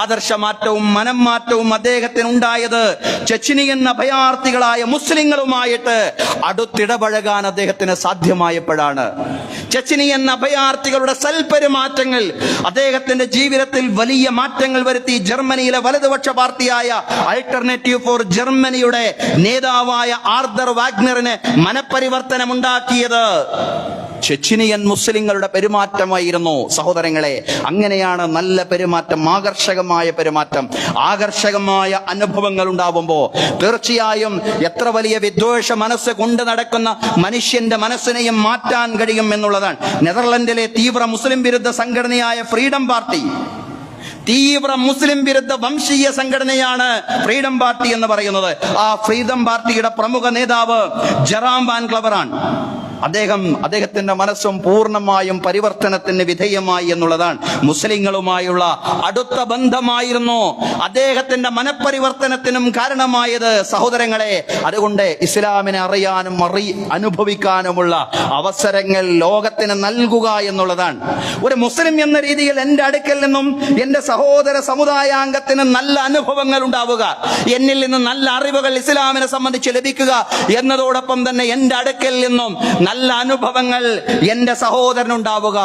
ആദർശമാറ്റവും മനംമാറ്റവും അദ്ദേഹത്തിന് ഉണ്ടായത് ചെച്നിയൻ അഭയാർത്ഥികളായ മുസ്ലിങ്ങളുമായിട്ട് അടുത്തിടപഴകാൻ അദ്ദേഹത്തിന് സാധ്യമായപ്പോഴാണ്. ചെച്നിയൻ അഭയാർത്ഥികളുടെ സൽപെരുമാറ്റങ്ങൾ അദ്ദേഹത്തിന്റെ ജീവിതത്തിൽ വലിയ മാറ്റങ്ങൾ വരുത്തി. ജർമ്മനിയിലെ വലതുപക്ഷ പാർട്ടിയായ ആൾട്ടർനേറ്റീവ് ഫോർ ജർമ്മനിയുടെ നേതാവായ ആർതർ വാഗ്നറിന് മനപരിവർത്തനം ഉണ്ടാക്കിയത് ചെച്നിയൻ മുസ്ലിങ്ങളുടെ പെരുമാറ്റമായിരുന്നു. സഹോദരങ്ങളെ, അങ്ങനെയാണ് നല്ല പെരുമാറ്റം, ആകർഷകമായ പെരുമാറ്റം, ആകർഷകമായ അനുഭവങ്ങൾ ഉണ്ടാവുമ്പോൾ തീർച്ചയായും എത്ര വലിയ വിദ്വേഷ മനസ്സ് കൊണ്ട് നടക്കുന്ന മനുഷ്യന്റെ മനസ്സിനെയും മാറ്റാൻ കഴിയും എന്നുള്ളതാണ്. നെതർലൻഡിലെ തീവ്ര മുസ്ലിം വിരുദ്ധ സംഘടനയായ ഫ്രീഡം പാർട്ടി, തീവ്ര മുസ്ലിം വിരുദ്ധ വംശീയ സംഘടനയാണ് ഫ്രീഡം പാർട്ടി എന്ന് പറയുന്നത്. ആ ഫ്രീഡം പാർട്ടിയുടെ പ്രമുഖ നേതാവ് ജെറാം വാൻ ക്ലവറാണ്. അദ്ദേഹത്തിന്റെ മനസ്സും പൂർണ്ണമായും പരിവർത്തനത്തിന് വിധേയമായി എന്നുള്ളതാണ്. മുസ്ലിങ്ങളുമായുള്ള അടുത്ത ബന്ധമായിരുന്നു അദ്ദേഹത്തിന്റെ മനപരിവർത്തനത്തിനും കാരണമായത്. സഹോദരങ്ങളെ, അതുകൊണ്ട് ഇസ്ലാമിനെ അറിയാനും അനുഭവിക്കാനുമുള്ള അവസരങ്ങൾ ലോകത്തിന് നൽകുക എന്നുള്ളതാണ്. ഒരു മുസ്ലിം എന്ന രീതിയിൽ എന്റെ അടുക്കൽ നിന്നും എന്റെ സഹോദര സമുദായാംഗത്തിന് നല്ല അനുഭവങ്ങൾ ഉണ്ടാവുക, എന്നിൽ നിന്ന് നല്ല അറിവുകൾ ഇസ്ലാമിനെ സംബന്ധിച്ച് ലഭിക്കുക എന്നതോടൊപ്പം തന്നെ എന്റെ അടുക്കൽ നിന്നും നല്ല അനുഭവങ്ങൾ എന്റെ സഹോദരനുണ്ടാവുക.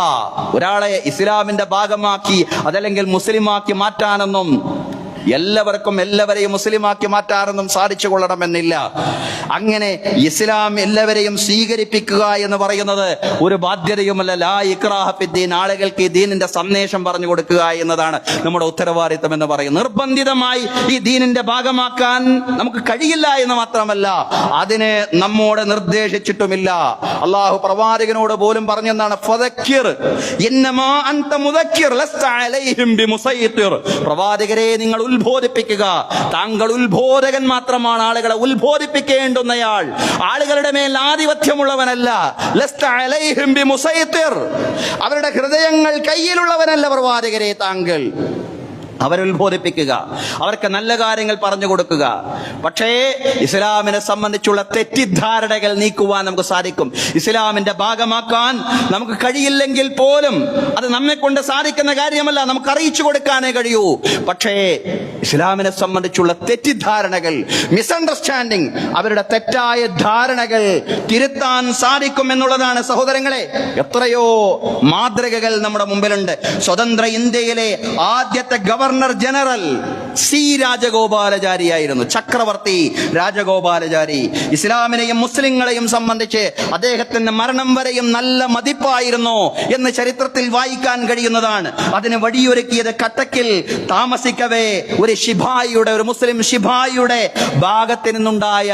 ഒരാളെ ഇസ്ലാമിന്റെ ഭാഗമാക്കി അതല്ലെങ്കിൽ മുസ്ലിമാക്കി മാറ്റാനൊന്നും എല്ലാവരെയും മുസ്ലിമാക്കി മാറ്റാനൊന്നും സാധിച്ചു കൊള്ളണമെന്നില്ല. അങ്ങനെ ഇസ്ലാം എല്ലാവരെയും സ്വീകരിപ്പിക്കുക എന്ന് പറയുന്നത് ഒരു ബാധ്യതയുമല്ല. ലാ ഇക്റാഹ ഫിദ്ദീൻ, ആളുകൾക്ക് ഈ ദീനിന്റെ സന്ദേശം പറഞ്ഞു കൊടുക്കുക എന്നതാണ് നമ്മുടെ ഉത്തരവാദിത്തം എന്ന് പറയുന്നത്. നിർബന്ധിതമായി ഈ ദീനിന്റെ ഭാഗമാക്കാൻ നമുക്ക് കഴിയില്ല എന്ന് മാത്രമല്ല, അതിന് നമ്മോട് നിർദ്ദേശിച്ചിട്ടുമില്ല. അള്ളാഹു പ്രവാചകനോട് പോലും പറഞ്ഞെന്നാണ്, ഫദക്കിർ ഇന്നമാ അൻത മുദക്കിർ ലസ്ത അലൈഹിം ബിമുസൈത്തിർ. പ്രവാചകരെ, നിങ്ങൾ ഉത്ബോധിപ്പിക്കുക, താങ്കൾ ഉത്ബോധകൻ മാത്രമാണ്, ആളുകളെ ഉത്ബോധിപ്പിക്കേണ്ടുന്നയാൾ, ആളുകളുടെ മേൽ ആധിപത്യമുള്ളവനല്ല. ലസ്ത അലൈഹിം ബിമുസൈത്തിർ, അവരുടെ ഹൃദയങ്ങൾ കയ്യിലുള്ളവനല്ല പ്രവാചകരെ താങ്കൾ. അവരെ ഉത്ബോധിപ്പിക്കുക, അവർക്ക് നല്ല കാര്യങ്ങൾ പറഞ്ഞു കൊടുക്കുക. പക്ഷേ ഇസ്ലാമിനെ സംബന്ധിച്ചുള്ള തെറ്റിദ്ധാരണകൾ നീക്കുവാൻ നമുക്ക് സാധിക്കും. ഇസ്ലാമിന്റെ ഭാഗമാക്കാൻ നമുക്ക് കഴിയില്ലെങ്കിൽ പോലും അത് നമ്മെ കൊണ്ട് സാധിക്കുന്ന കാര്യമല്ല, നമുക്ക് അറിയിച്ചു കൊടുക്കാനേ കഴിയൂ. പക്ഷേ ഇസ്ലാമിനെ സംബന്ധിച്ചുള്ള തെറ്റിദ്ധാരണകൾ, മിസ്അണ്ടർസ്റ്റാൻഡിങ്, അവരുടെ തെറ്റായ ധാരണകൾ തിരുത്താൻ സാധിക്കും എന്നുള്ളതാണ്. സഹോദരങ്ങളെ, എത്രയോ മാതൃകകൾ നമ്മുടെ മുമ്പിലുണ്ട്. സ്വതന്ത്ര ഇന്ത്യയിലെ ആദ്യത്തെ ഗവർണർ ജനറൽ സി രാജഗോപാലാചാരിയായിരുന്നു, ചക്രവർത്തി രാജഗോപാലാചാരി. ഇസ്ലാമിനെയും മുസ്ലിങ്ങളെയും സംബന്ധിച്ച് അദ്ദേഹത്തിന്റെ മരണം വരെയും നല്ല മതിപ്പായിരുന്നു എന്ന് ചരിത്രത്തിൽ വായിക്കാൻ കഴിയുന്നതാണ്. അതിന് വഴിയൊരുക്കിയത് കട്ടക്കിൽ താമസിക്കവേ ഒരു മുസ്ലിം ശിപായിയുടെ ഭാഗത്ത് നിന്നുണ്ടായ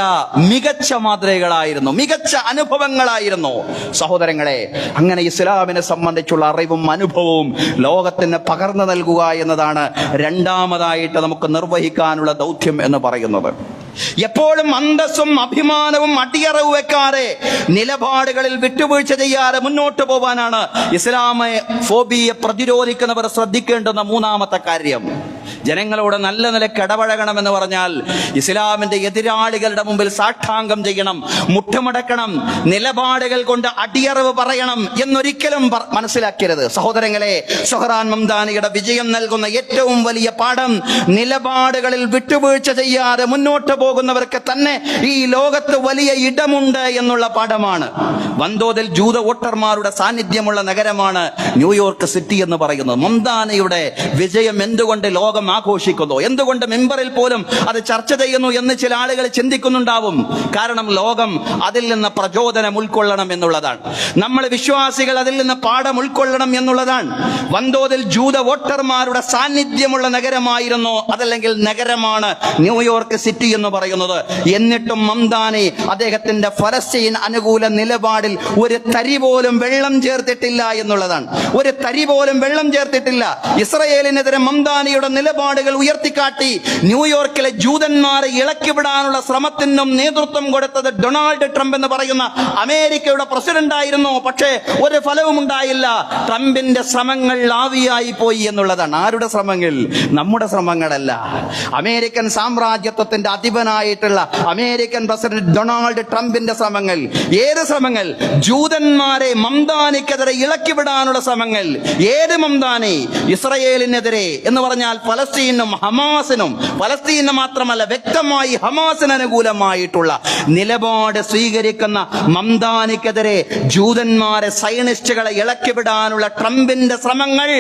മികച്ച മാതൃകകളായിരുന്നു, മികച്ച അനുഭവങ്ങളായിരുന്നു. സഹോദരങ്ങളെ, അങ്ങനെ ഇസ്ലാമിനെ സംബന്ധിച്ചുള്ള അറിവും അനുഭവവും ലോകത്തിന് പകർന്നു നൽകുക എന്നതാണ് രണ്ടാമതായിട്ട് നമുക്ക് നിർവഹിക്കാനുള്ള ദൗത്യം എന്ന് പറയുന്നത്. എപ്പോഴും അന്തസ്സും അഭിമാനവും അടിയറവ് വെക്കാതെ നിലപാടുകളിൽ വിട്ടുവീഴ്ച ചെയ്യാതെ മുന്നോട്ട് പോവാനാണ് ഇസ്ലാമെ ഫോബിയെ പ്രതിരോധിക്കുന്നവർ ശ്രദ്ധിക്കേണ്ടുന്ന മൂന്നാമത്തെ കാര്യം. ജനങ്ങളോട് നല്ല നിലയ്ക്ക് ഇടപഴകണമെന്ന് പറഞ്ഞാൽ ഇസ്ലാമിന്റെ എതിരാളികളുടെ മുമ്പിൽ സാഷ്ടാംഗം ചെയ്യണം, മുട്ടുമടക്കണം, നിലപാടുകൾ കൊണ്ട് അടിയറവ് പറയണം എന്നൊരിക്കലും മനസ്സിലാക്കരുത്. സഹോദരങ്ങളെ, സുഹ്റാൻ മംദാനിയുടെ വിജയം നൽകുന്ന ഏറ്റവും വലിയ പാഠം നിലപാടുകളിൽ വിട്ടുവീഴ്ച ചെയ്യാതെ മുന്നോട്ട് പോകുന്നവർക്ക് തന്നെ ഈ ലോകത്ത് വലിയ ഇടമുണ്ട് എന്നുള്ള പാഠമാണ്. വൻതോതിൽ ജൂത വോട്ടർമാരുടെ സാന്നിധ്യമുള്ള നഗരമാണ് ന്യൂയോർക്ക് സിറ്റി എന്ന് പറയുന്നത്. മംദാനിയുടെ വിജയം എന്തുകൊണ്ട് ലോകം ആഘോഷിക്കുന്നു? എന്തുകൊണ്ട് മെമ്പറിൽ പോലും അത് ചർച്ച ചെയ്യുന്നു എന്ന് ചില ആളുകൾ ചിന്തിക്കുന്നുണ്ടാവും. കാരണം ലോകം അതിൽ നിന്ന് പ്രചോദനം ഉൾക്കൊള്ളണം എന്നുള്ളതാണ്. നമ്മൾ വിശ്വാസികൾ അതിൽ നിന്ന് പാഠം ഉൾക്കൊള്ളണം എന്നുള്ളതാണ്. വൻതോതിൽ ജൂത വോട്ടർമാരുടെ സാന്നിധ്യമുള്ള നഗരമായിരുന്നു, അതല്ലെങ്കിൽ നഗരമാണ് ന്യൂയോർക്ക് സിറ്റി എന്ന് പറയുന്നത്. എന്നിട്ടും മംദാനി അദ്ദേഹത്തിന്റെ ഫലസ്തീൻ അനുകൂല നിലപാടിൽ ഒരു തരി പോലും വെള്ളം ചേർത്തിട്ടില്ല എന്നുള്ളതാണ്. ഒരു തരി പോലും വെള്ളം ചേർത്തിട്ടില്ല. ഇസ്രയേലിനെതിരെ മംദാനിയുടെ നിലപാടുകൾ ഉയർത്തിക്കാട്ടി ന്യൂയോർക്കിലെ ജൂതന്മാരെ ഇളക്കിവിടാനുള്ള ശ്രമത്തിനും നേതൃത്വം കൊടുത്തത് ഡൊണാൾഡ് ട്രംപ് എന്ന് പറയുന്ന അമേരിക്കയുടെ പ്രസിഡന്റ് ആയിരുന്നു. പക്ഷേ ഒരു ഫലവും ഉണ്ടായില്ല. ട്രംപിന്റെ ശ്രമങ്ങൾ ആവിയായി പോയി എന്നുള്ളതാണ്. ആരുടെ ശ്രമങ്ങൾ? നമ്മുടെ ശ്രമങ്ങളല്ല. അമേരിക്കൻ സാമ്രാജ്യത്വത്തിന്റെ അധിപനായിട്ടുള്ള അമേരിക്കൻ പ്രസിഡന്റ് ഡൊണാൾഡ് ട്രംപിന്റെ ശ്രമങ്ങൾ. ഏത് ശ്രമങ്ങൾ? ജൂതന്മാരെ മംദാനിക്കെതിരെ ഇളക്കിവിടാനുള്ള ശ്രമങ്ങൾ. ഏത് മംദാനി? ഇസ്രയേലിനെതിരെ എന്ന് പറഞ്ഞാൽ ഫലസ്തീനും ഹമാസിനും, ഫലസ്തീന് മാത്രമല്ല വ്യക്തമായി ഹമാസിന് അനുകൂലമായിട്ടുള്ള നിലപാട് സ്വീകരിക്കുന്ന മംദാനിക്കെതിരെ ജൂതന്മാരെ, സയനിസ്റ്റുകളെ ഇളക്കിവിടാനുള്ള ട്രംപിന്റെ ശ്രമങ്ങൾ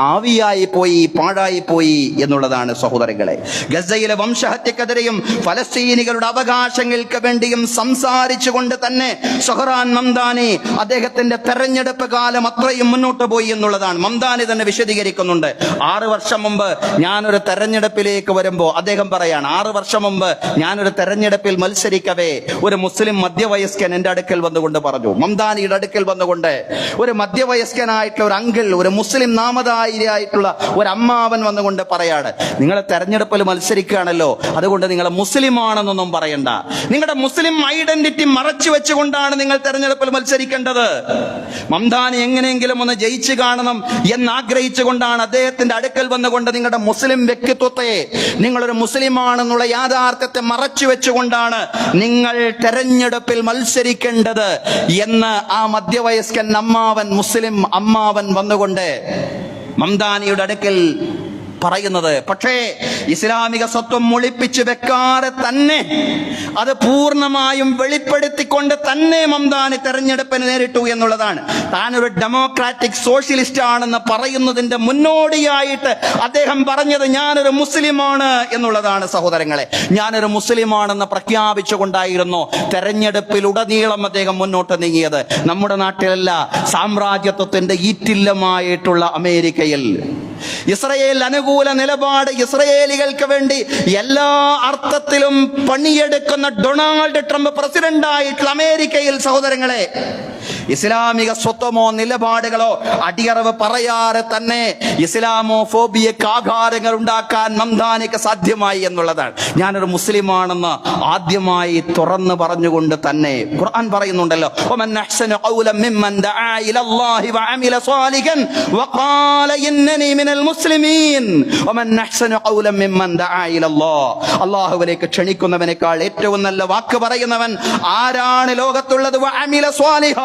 ആവിയായി പോയി, പാഴായി പോയി എന്നുള്ളതാണ് സഹോദരങ്ങളെ. ഗസയിലെ വംശഹത്യക്കെതിരെയും ഫലസ്തീനികളുടെ അവകാശങ്ങൾക്ക് വേണ്ടിയും സംസാരിച്ചുകൊണ്ട് തന്നെ സഹ്റാൻ മംദാനി അദ്ദേഹത്തിന്റെ തെരഞ്ഞെടുപ്പ് കാലം അത്രയും മുന്നോട്ട് പോയി എന്നുള്ളതാണ്. മംദാനി തന്നെ വിശദീകരിക്കുന്നുണ്ട്. 6 വർഷം മുമ്പ് ഞാനൊരു തെരഞ്ഞെടുപ്പിലേക്ക് വരുമ്പോ അദ്ദേഹം പറയാണ്, 6 വർഷം മുമ്പ് ഞാനൊരു തെരഞ്ഞെടുപ്പിൽ മത്സരിക്കവേ ഒരു മുസ്ലിം മധ്യവയസ്കൻ എന്റെ അടുക്കൽ വന്നുകൊണ്ട് പറഞ്ഞു, മംദാനിയുടെ അടുക്കൽ വന്നുകൊണ്ട് ഒരു മധ്യവയസ്കനായിട്ടുള്ള ഒരു അങ്കിൾ, ഒരു മുസ്ലിം നാമധാരിയായിട്ടുള്ള ഒരു അമ്മാവൻ വന്നുകൊണ്ട് പറയാണ്, നിങ്ങൾ തെരഞ്ഞെടുപ്പിൽ മത്സരിക്കുകയാണല്ലോ, അതുകൊണ്ട് നിങ്ങൾ മുസ്ലിം ആണെന്നൊന്നും പറയണ്ട. നിങ്ങളുടെ മുസ്ലിം ഐഡന്റിറ്റി മറച്ചു വെച്ചുകൊണ്ടാണ് നിങ്ങൾ തെരഞ്ഞെടുപ്പിൽ മത്സരിക്കേണ്ടത്. മംദാനി എങ്ങനെയെങ്കിലും ഒന്ന് ജയിച്ചു കാണണം എന്നാഗ്രഹിച്ചുകൊണ്ടാണ് അദ്ദേഹത്തിന്റെ അടുക്കൽ വന്നുകൊണ്ട് നിങ്ങളുടെ മുസ്ലിം വ്യക്തിത്വത്തെ, നിങ്ങളൊരു മുസ്ലിമാണെന്നുള്ള യാഥാർത്ഥ്യത്തെ മറച്ചു വെച്ചുകൊണ്ടാണ് നിങ്ങൾ തെരഞ്ഞെടുപ്പിൽ മത്സരിക്കേണ്ടത് എന്ന് ആ മധ്യവയസ്കൻ അമ്മാവൻ, മുസ്ലിം അമ്മാവൻ വന്നുകൊണ്ട് മംദാനിയുടെ അടുക്കൽ പറയുന്നത്. പക്ഷേ ഇസ്ലാമിക സ്വത്വം ഒളിപ്പിച്ചു വെക്കാതെ തന്നെ അത് പൂർണ്ണമായും വെളിപ്പെടുത്തിക്കൊണ്ട് തന്നെ മംദാനി തെരഞ്ഞെടുപ്പിന് നേരിട്ടു എന്നുള്ളതാണ്. താനൊരു ഡെമോക്രാറ്റിക് സോഷ്യലിസ്റ്റ് ആണെന്ന് പറയുന്നതിന്റെ മുന്നോടിയായിട്ട് അദ്ദേഹം പറഞ്ഞത് ഞാനൊരു മുസ്ലിമാണ് എന്നുള്ളതാണ് സഹോദരങ്ങളെ. ഞാനൊരു മുസ്ലിമാണെന്ന് പ്രഖ്യാപിച്ചുകൊണ്ടായിരുന്നു തെരഞ്ഞെടുപ്പിലുടനീളം അദ്ദേഹം മുന്നോട്ട് നീങ്ങിയത്. നമ്മുടെ നാട്ടിലല്ല, സാമ്രാജ്യത്വത്തിന്റെ ഈറ്റില്ലമായിട്ടുള്ള അമേരിക്കയിൽ ഇസ്രയേൽ അനുകൂല നിലപാട്, ഇസ്രയേലികൾക്ക് വേണ്ടി എല്ലാ അർത്ഥത്തിലും പണിയെടുക്കുന്ന ഡൊണാൾഡ് ട്രംപ് പ്രസിഡന്റായിട്ടുള്ള അമേരിക്കയിൽ സഹോദരങ്ങളെ, ഇസ്ലാമിക സ്വത്വമോ നിലപാടുകളോ അടിയറവ് പറയാതെ തന്നെ ഇസ്ലാമോ ഫോബിയക്ക് ആഘാതങ്ങൾ ഉണ്ടാക്കാൻ മംദാനിക്ക് സാധ്യമായി എന്നുള്ളതാണ്. ഞാനൊരു മുസ്ലിമാണെന്ന് ആദ്യമായി തുറന്നു പറഞ്ഞുകൊണ്ട് തന്നെ ഖുർആൻ പറയുന്നുണ്ടല്ലോ, വമൻ അഹ്സനു ഖൗലൻ മിമ്മൻ ദആ ഇലല്ലാഹി വഅമില സ്വാലിഹൻ വഖാല ഇന്നനി മിനൽ മുസ്ലിമീൻ വമൻ അഹ്സനു ഖൗലൻ മിമ്മൻ ദആ ഇലല്ലാഹ്. അല്ലാഹുവിലേക്ക് ക്ഷണിക്കുന്നവനേക്കാൾ ഏറ്റവും നല്ല വാക്ക് പറയുന്നവൻ ആരാണ് ലോകത്തുള്ളത്? വഅമില സ്വാലിഹ,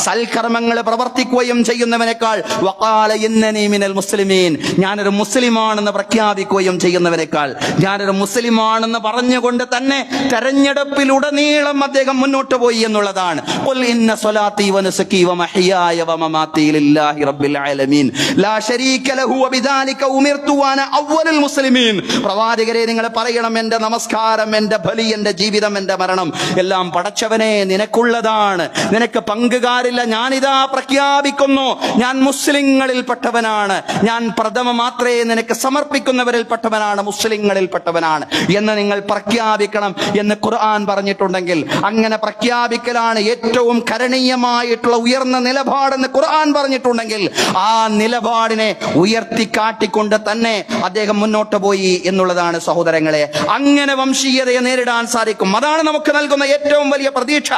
സൽക്കർമ്മങ്ങൾ പ്രവർത്തിക്കുകയും ചെയ്യുന്നവനേക്കാൾ, വഖാല ഇന്നനി മിനൽ മുസ്ലിമീൻ, ഞാനൊരു മുസ്ലിമാണെന്ന് പ്രഖ്യാപിക്കുകയും ചെയ്യുന്നവനേക്കാൾ, ഞാനൊരു മുസ്ലിമാണെന്ന് പറഞ്ഞുകൊണ്ട് തന്നെ തെരഞ്ഞെടുപ്പിലുടനീളം അദ്ദേഹം മുന്നോട്ട് പോയി എന്നുള്ളതാണ്. ഖുൽ ഇന്ന സ്വലാത്തി വനുസുകി വമഹ്യായ വമമാതി ലില്ലാഹി റബ്ബിൽ ആലമീൻ ലാ ശരീക ലഹു വബിദാലിക ഉമിർതു വഅന അവ്വലുൽ മുസ്ലിമീൻ. പ്രവാചകരെ, നിങ്ങൾ പറയണം, എന്റെ നമസ്കാരം, എന്റെ ബലി, എന്റെ ജീവിതം, എന്റെ മരണം എല്ലാം പടച്ചവനെ നിനക്കുള്ളതാണ്, നിനക്ക് പങ്കുകാരില്ല. ഞാനിതാ പ്രഖ്യാപിക്കുന്നു, ഞാൻ മുസ്ലിങ്ങളിൽപ്പെട്ടവനാണ്, ഞാൻ പ്രഥമ മാത്രമേ നിനക്ക് സമർപ്പിക്കുന്നവരിൽപ്പെട്ടവനാണ്, മുസ്ലിങ്ങളിൽപ്പെട്ടവനാണ് എന്ന് നിങ്ങൾ പ്രഖ്യാപിക്കണം എന്ന് ഖുർആൻ പറഞ്ഞിട്ടുണ്ടെങ്കിൽ, അങ്ങനെ പ്രഖ്യാപിക്കലാണ് ഏറ്റവും കരണീയമായിട്ടുള്ള ഉയർന്ന നിലപാടെന്ന് ഖുർആൻ പറഞ്ഞിട്ടുണ്ടെങ്കിൽ, ആ നിലപാടിനെ ഉയർത്തിക്കാട്ടിക്കൊണ്ട് തന്നെ അദ്ദേഹം മുന്നോട്ട് പോയി എന്നുള്ളതാണ് സഹോദരങ്ങളെ. അങ്ങനെ വംശീയതയെ നേരിടാൻ സാധിക്കും. അതാണ് നമുക്ക് നൽകുന്ന ഏറ്റവും വലിയ പ്രതീക്ഷ.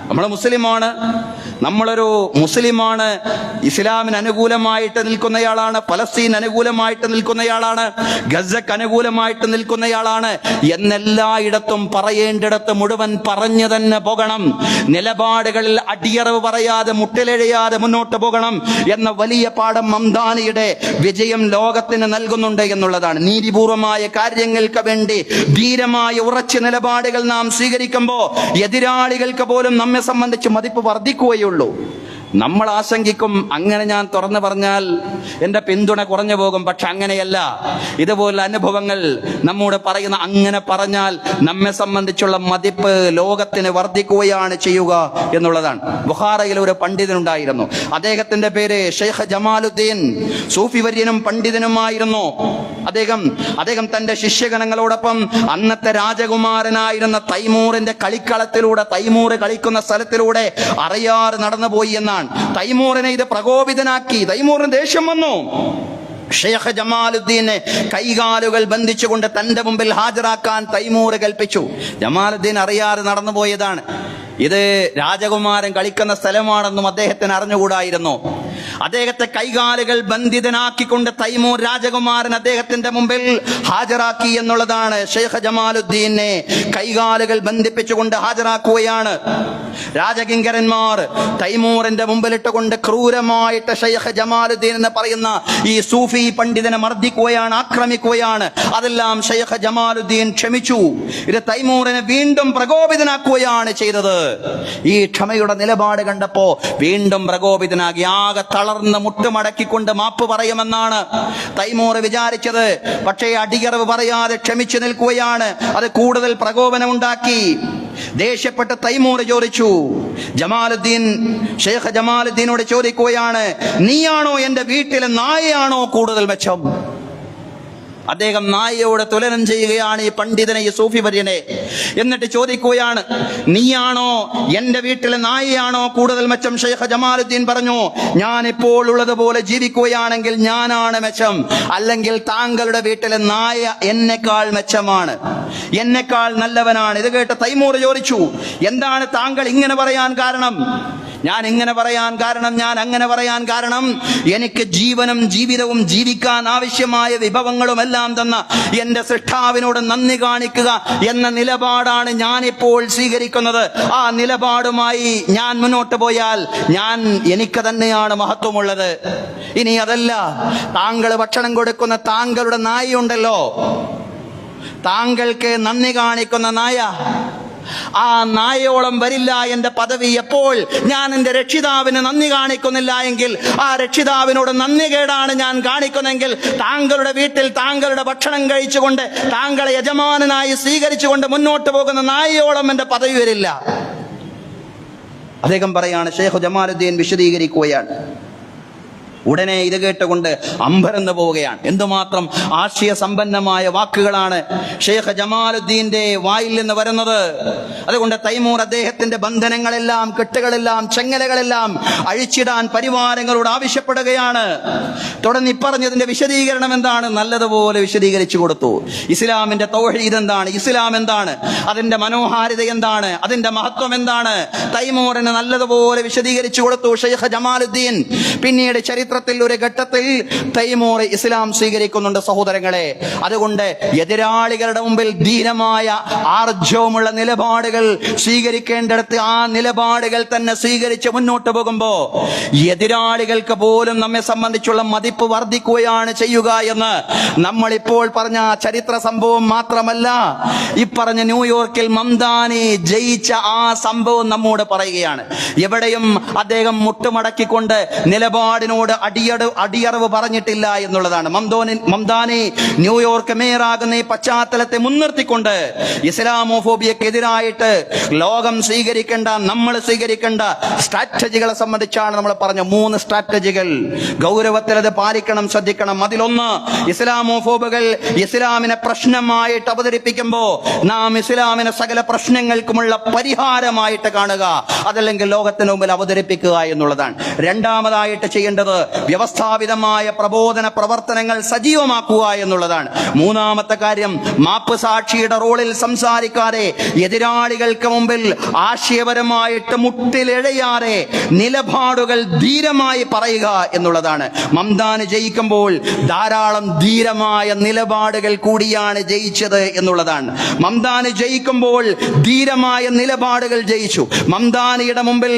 നമ്മൾ മുസ്ലിമാണ്, നമ്മളൊരു മുസ്ലിമാണ്, ഇസ്ലാമിന് അനുകൂലമായിട്ട് നിൽക്കുന്നയാളാണ്, പലസ്തീൻ അനുകൂലമായിട്ട് നിൽക്കുന്നയാളാണ്, ഗസക്ക് അനുകൂലമായിട്ട് നിൽക്കുന്നയാളാണ് എന്നെല്ലായിടത്തും പറയേണ്ടിടത്ത് മുഴുവൻ പറഞ്ഞു തന്നെ പോകണം. നിലപാടുകളിൽ അടിയറവ് പറയാതെ, മുട്ടിലെഴയാതെ മുന്നോട്ട് പോകണം എന്ന വലിയ പാഠം മംദാനിയുടെ വിജയം ലോകത്തിന് നൽകുന്നുണ്ട് എന്നുള്ളതാണ്. നീതിപൂർവമായ കാര്യങ്ങൾക്ക് വേണ്ടി ധീരമായ ഉറച്ച നിലപാടുകൾ നാം സ്വീകരിക്കുമ്പോൾ എതിരാളികൾക്ക് പോലും നമ്മെ സംബന്ധിച്ച് മതിപ്പ് വർദ്ധിക്കുകയുള്ളൂ. നമ്മൾ ആശങ്കിക്കും അങ്ങനെ ഞാൻ തുറന്നു പറഞ്ഞാൽ എൻ്റെ പിന്തുണ കുറഞ്ഞു പോകും. പക്ഷെ അങ്ങനെയല്ല. ഇതുപോലുള്ള അനുഭവങ്ങൾ നമ്മോട് പറയുന്ന, അങ്ങനെ പറഞ്ഞാൽ നമ്മെ സംബന്ധിച്ചുള്ള മതിപ്പ് ലോകത്തിന് വർദ്ധിക്കുകയാണ് ചെയ്യുക എന്നുള്ളതാണ്. ബുഖാറയിൽ ഒരു പണ്ഡിതനുണ്ടായിരുന്നു. അദ്ദേഹത്തിന്റെ പേര് ഷെയ്ഖ് ജമാലുദ്ദീൻ. സൂഫി വര്യനും പണ്ഡിതനുമായിരുന്നു അദ്ദേഹം തന്റെ ശിഷ്യഗണങ്ങളോടൊപ്പം അന്നത്തെ രാജകുമാരനായിരുന്ന തൈമൂറിന്റെ കളിക്കളത്തിലൂടെ, തൈമൂർ കളിക്കുന്ന സ്ഥലത്തിലൂടെ അറിയാതെ നടന്നുപോയി എന്നാണ്. തൈമൂറിനെ ഇത് പ്രകോപിതനാക്കി. തൈമൂറിന് ദേഷ്യം വന്നു. ഷെയ്ഖ് ജമാലുദ്ദീനെ കൈകാലുകൾ ബന്ധിച്ചുകൊണ്ട് തന്റെ മുമ്പിൽ ഹാജരാക്കാൻ തൈമൂർ കൽപ്പിച്ചു. ജമാലുദ്ദീൻ അറിയാതെ നടന്നുപോയതാണ്. ഇത് രാജകുമാരൻ കളിക്കുന്ന സ്ഥലമാണെന്നും അദ്ദേഹത്തിന് അറിഞ്ഞുകൂടായിരുന്നു. അദ്ദേഹത്തെ കൈകാലുകൾ ബന്ധിതനാക്കിക്കൊണ്ട് തൈമൂർ രാജകുമാരൻ അദ്ദേഹത്തിന്റെ മുമ്പിൽ ഹാജരാക്കി എന്നുള്ളതാണ്. ഷെയ്ഖ് ജമാലുദ്ദീനെ കൈകാലുകൾ ബന്ധിപ്പിച്ചുകൊണ്ട് ഹാജരാക്കുകയാണ്. രാജകിങ്കരന്മാർ തൈമൂറിന്റെ മുമ്പിലിട്ടുകൊണ്ട് ക്രൂരമായിട്ട് ഷെയ്ഖ് ജമാലുദ്ദീൻ എന്ന് പറയുന്ന ഈ സൂഫി പണ്ഡിതനെ മർദ്ദിക്കുകയാണ്, ആക്രമിക്കുകയാണ്. അതെല്ലാം ഷെയ്ഖ് ജമാലുദ്ദീൻ ക്ഷമിച്ചു. ഇത് തൈമൂറിനെ വീണ്ടും പ്രകോപിതനാക്കുകയാണ് ചെയ്തത്. ഈ ക്ഷമയുടെ നിലപാട് കണ്ടപ്പോ വീണ്ടും പ്രകോപിതനാകി ആകെ തളർന്ന് മുട്ടുമടക്കിക്കൊണ്ട് മാപ്പ് പറയുമെന്നാണ് തൈമൂർ വിചാരിച്ചത്. പക്ഷേ അടിയറവ് പറയാതെ ക്ഷമിച്ചു നിൽക്കുകയാണ്. അത് കൂടുതൽ പ്രകോപനമുണ്ടാക്കി. ദേഷ്യപ്പെട്ട് തൈമൂർ ചോദിച്ചു, ഷെയ്ഖ് ജമാലുദ്ദീനോട് ചോദിക്കുകയാണ്, നീയാണോ എന്റെ വീട്ടിലെ നായയാണോ കൂടുതൽ മെച്ചം? അദ്ദേഹം നായയോട് തുലനം ചെയ്യുകയാണ് ഈ പണ്ഡിതനെ, ഈ സൂഫി വര്യനെ. എന്നിട്ട് ചോദിക്കുകയാണ്, നീയാണോ എന്റെ വീട്ടിലെ നായയാണോ കൂടുതൽ മെച്ചം? ഷെയ്ഖ് ജമാലുദ്ദീൻ പറഞ്ഞു, ഞാൻ ഇപ്പോൾ ഉള്ളതുപോലെ ജീവിക്കുകയാണെങ്കിൽ ഞാനാണ് മെച്ചം, അല്ലെങ്കിൽ താങ്കളുടെ വീട്ടിലെ നായ എന്നെക്കാൾ മെച്ചമാണ്, എന്നെക്കാൾ നല്ലവനാണ്. ഇത് കേട്ട് തൈമൂർ ചോദിച്ചു, എന്താണ് താങ്കൾ ഇങ്ങനെ പറയാൻ കാരണം? ഞാൻ അങ്ങനെ പറയാൻ കാരണം എനിക്ക് ജീവനും ജീവിതവും ജീവിക്കാൻ ആവശ്യമായ വിഭവങ്ങളും എല്ലാം തന്ന എന്റെ സൃഷ്ടാവിനോട് നന്ദി കാണിക്കുക എന്ന നിലപാടാണ് ഞാൻ ഇപ്പോൾ സ്വീകരിക്കുന്നത്. ആ നിലപാടുമായി ഞാൻ മുന്നോട്ട് പോയാൽ എനിക്ക് തന്നെയാണ് മഹത്വമുള്ളത്. ഇനി അതല്ല, താങ്കൾ ഭക്ഷണം കൊടുക്കുന്ന താങ്കളുടെ നായയുണ്ടല്ലോ, താങ്കൾക്ക് നന്ദി കാണിക്കുന്ന നായ, ആ നായയോളം വരില്ല എന്റെ പദവി. എപ്പോൾ ഞാൻ എന്റെ രക്ഷിതാവിന് നന്ദി കാണിക്കുന്നില്ല എങ്കിൽ, ആ രക്ഷിതാവിനോട് നന്ദി കേടാണ് ഞാൻ കാണിക്കുന്നെങ്കിൽ, താങ്കളുടെ വീട്ടിൽ താങ്കളുടെ ഭക്ഷണം കഴിച്ചുകൊണ്ട് താങ്കളെ യജമാനനായി സ്വീകരിച്ചുകൊണ്ട് മുന്നോട്ട് പോകുന്ന നായയോളം എന്റെ പദവി വരില്ല. അദ്ദേഹം പറയാണ്, ഷെയ്ഖ് ജമാലുദ്ദീൻ വിശദീകരിക്കുകയാണ്. ഉടനെ ഇത് കേട്ടുകൊണ്ട് അമ്പരന്ന് പോവുകയാണ്. എന്തുമാത്രം ആശയ സമ്പന്നമായ വാക്കുകളാണ് ഷെയ്ഖ് ജമാലുദ്ദീന്റെ വായിൽ നിന്ന് വരുന്നത്. അതുകൊണ്ട് തൈമൂർ അദ്ദേഹത്തിന്റെ ബന്ധനങ്ങളെല്ലാം, കെട്ടുകളെല്ലാം, ചെങ്ങലകളെല്ലാം അഴിച്ചിടാൻ പരിവാരങ്ങളോട് ആവശ്യപ്പെടുകയാണ്. തുടർന്ന് ഇപ്പറഞ്ഞതിന്റെ വിശദീകരണം എന്താണ്? നല്ലതുപോലെ വിശദീകരിച്ചു കൊടുത്തു. ഇസ്ലാമിന്റെ തൗഹീദ് എന്താണ്, ഇസ്ലാം എന്താണ്, അതിന്റെ മനോഹാരിത എന്താണ്, അതിന്റെ മഹത്വം എന്താണ്, തൈമൂറിന് നല്ലതുപോലെ വിശദീകരിച്ചു കൊടുത്തു ഷെയ്ഖ് ജമാലുദ്ദീൻ. പിന്നീട് ചരിത്രത്തിൽ ഒരു ഘട്ടത്തിൽ തൈമൂർ ഇസ്ലാം സ്വീകരിക്കുന്നുണ്ട് സഹോദരങ്ങളെ. അതുകൊണ്ട് എതിരാളികളുടെ മുമ്പിൽ ധീരമായ ആർജവമുള്ള നിലപാടുകൾ സ്വീകരിക്കേണ്ടിടത്ത് ആ നിലപാടുകൾ തന്നെ സ്വീകരിച്ച് മുന്നോട്ട് പോകുമ്പോ എതിരാളികൾക്ക് പോലും നമ്മെ സംബന്ധിച്ചുള്ള മതിപ്പ് വർദ്ധിക്കുകയാണ് ചെയ്യുക എന്ന് നമ്മളിപ്പോൾ പറഞ്ഞ ചരിത്ര സംഭവം മാത്രമല്ല, ഇപ്പറഞ്ഞ ന്യൂയോർക്കിൽ മംദാനി ജയിച്ച ആ സംഭവം നമ്മോട് പറയുകയാണ്. എവിടെയും അദ്ദേഹം മുട്ടുമടക്കിക്കൊണ്ട് നിലപാടിനോട് അടിയറവ് പറഞ്ഞിട്ടില്ല എന്നുള്ളതാണ്. മംദാനി ന്യൂയോർക്ക് മേയറാകുന്ന ഈ പശ്ചാത്തലത്തെ മുൻനിർത്തിക്കൊണ്ട് ഇസ്ലാമോഫോബിയക്കെതിരായിട്ട് ലോകം സ്വീകരിക്കേണ്ട, നമ്മൾ സ്വീകരിക്കേണ്ട സ്ട്രാറ്റജികളെ സംബന്ധിച്ചാണ് നമ്മൾ പറഞ്ഞ 3 സ്ട്രാറ്റജികൾ. ഗൗരവത്തിൽ അത് പാലിക്കണം, ശ്രദ്ധിക്കണം. അതിലൊന്ന്, ഇസ്ലാമോഫോബുകൾ ഇസ്ലാമിനെ പ്രശ്നമായിട്ട് അവതരിപ്പിക്കുമ്പോൾ നാം ഇസ്ലാമിനെ സകല പ്രശ്നങ്ങൾക്കുമുള്ള പരിഹാരമായിട്ട് കാണുക, അതല്ലെങ്കിൽ ലോകത്തിന് മുമ്പിൽ അവതരിപ്പിക്കുക എന്നുള്ളതാണ്. രണ്ടാമതായിട്ട് ചെയ്യേണ്ടത് വ്യവസ്ഥാപിതമായ പ്രബോധന പ്രവർത്തനങ്ങൾ സജീവമാക്കുക എന്നുള്ളതാണ്. മൂന്നാമത്തെ കാര്യം, മാപ്പ് സാക്ഷിയുടെ റോളിൽ സംസാരിക്കാതെ, എതിരാളികൾക്ക് മുമ്പിൽ ആശയപരമായിട്ട് മുട്ടിലെഴയാതെ നിലപാടുകൾ ധീരമായി പറയുക എന്നുള്ളതാണ്. മംദാനി ജയിക്കുമ്പോൾ ധാരാളം ധീരമായ നിലപാടുകൾ കൂടിയാണ് ജയിച്ചത് എന്നുള്ളതാണ്. മംദാനി ജയിക്കുമ്പോൾ ധീരമായ നിലപാടുകൾ ജയിച്ചു. മംദാനിയുടെ മുമ്പിൽ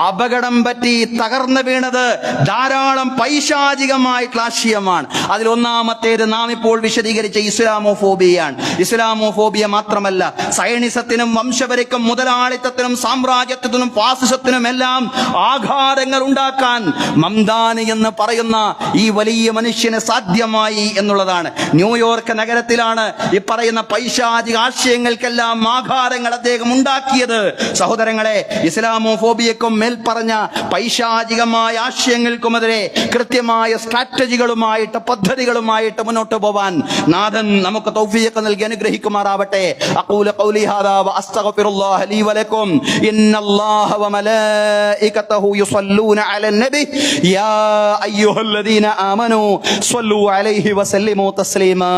അപകടം പറ്റി തകർന്നു വീണത് ധാരാളം ധാരാളം പൈശാചികമായിട്ടുള്ള ആശയമാണ്. അതിലൊന്നാമത്തേത് നാം ഇപ്പോൾ വിശദീകരിച്ച ഇസ്ലാമോഫോബിയയാണ്. ഇസ്ലാമോഫോബിയ മാത്രമല്ല, സയനിസത്തിനും വംശപരക്കും മുതലാളിത്തത്തിനും സാമ്രാജ്യത്വത്തിനും ഫാസിസത്തിനും എല്ലാം ആഘാതങ്ങൾ ഉണ്ടാക്കാൻ മംദാനി എന്ന് പറയുന്ന ഈ വലിയ മനുഷ്യന് സാധ്യമായി എന്നുള്ളതാണ്. ന്യൂയോർക്ക് നഗരത്തിലാണ് ഈ പറയുന്ന പൈശാചിക ആശയങ്ങൾക്കെല്ലാം ആഘാതങ്ങൾ അദ്ദേഹം ഉണ്ടാക്കിയത്. സഹോദരങ്ങളെ, ഇസ്ലാമോഫോബിയക്കും മേൽ പറഞ്ഞ പൈശാചികമായ ആശയങ്ങൾക്കുമെതിരെ കൃത്യമായ സ്ട്രാറ്റജികളുമായിട്ട് പദ്ധതികളുമായിട്ട് മുന്നോട്ട് പോവാൻ നാഥൻ നമുക്ക് തൗഫീഖ് നൽകി അനുഗ്രഹിക്കുമാറാവട്ടെ. അഖൂലു ഖൗലി ഹാദാ വഅസ്തഗ്ഫിറുല്ലാഹ ലീ വലക്കും. ഇന്നല്ലാഹ വമലായികതഹു യുസല്ലൂന അലൻ നബി യാ അയ്യുഹല്ലദീന ആമനൂ സ്വല്ലൂ അലൈഹി വസല്ലിമൂ തസ്ലീമാ.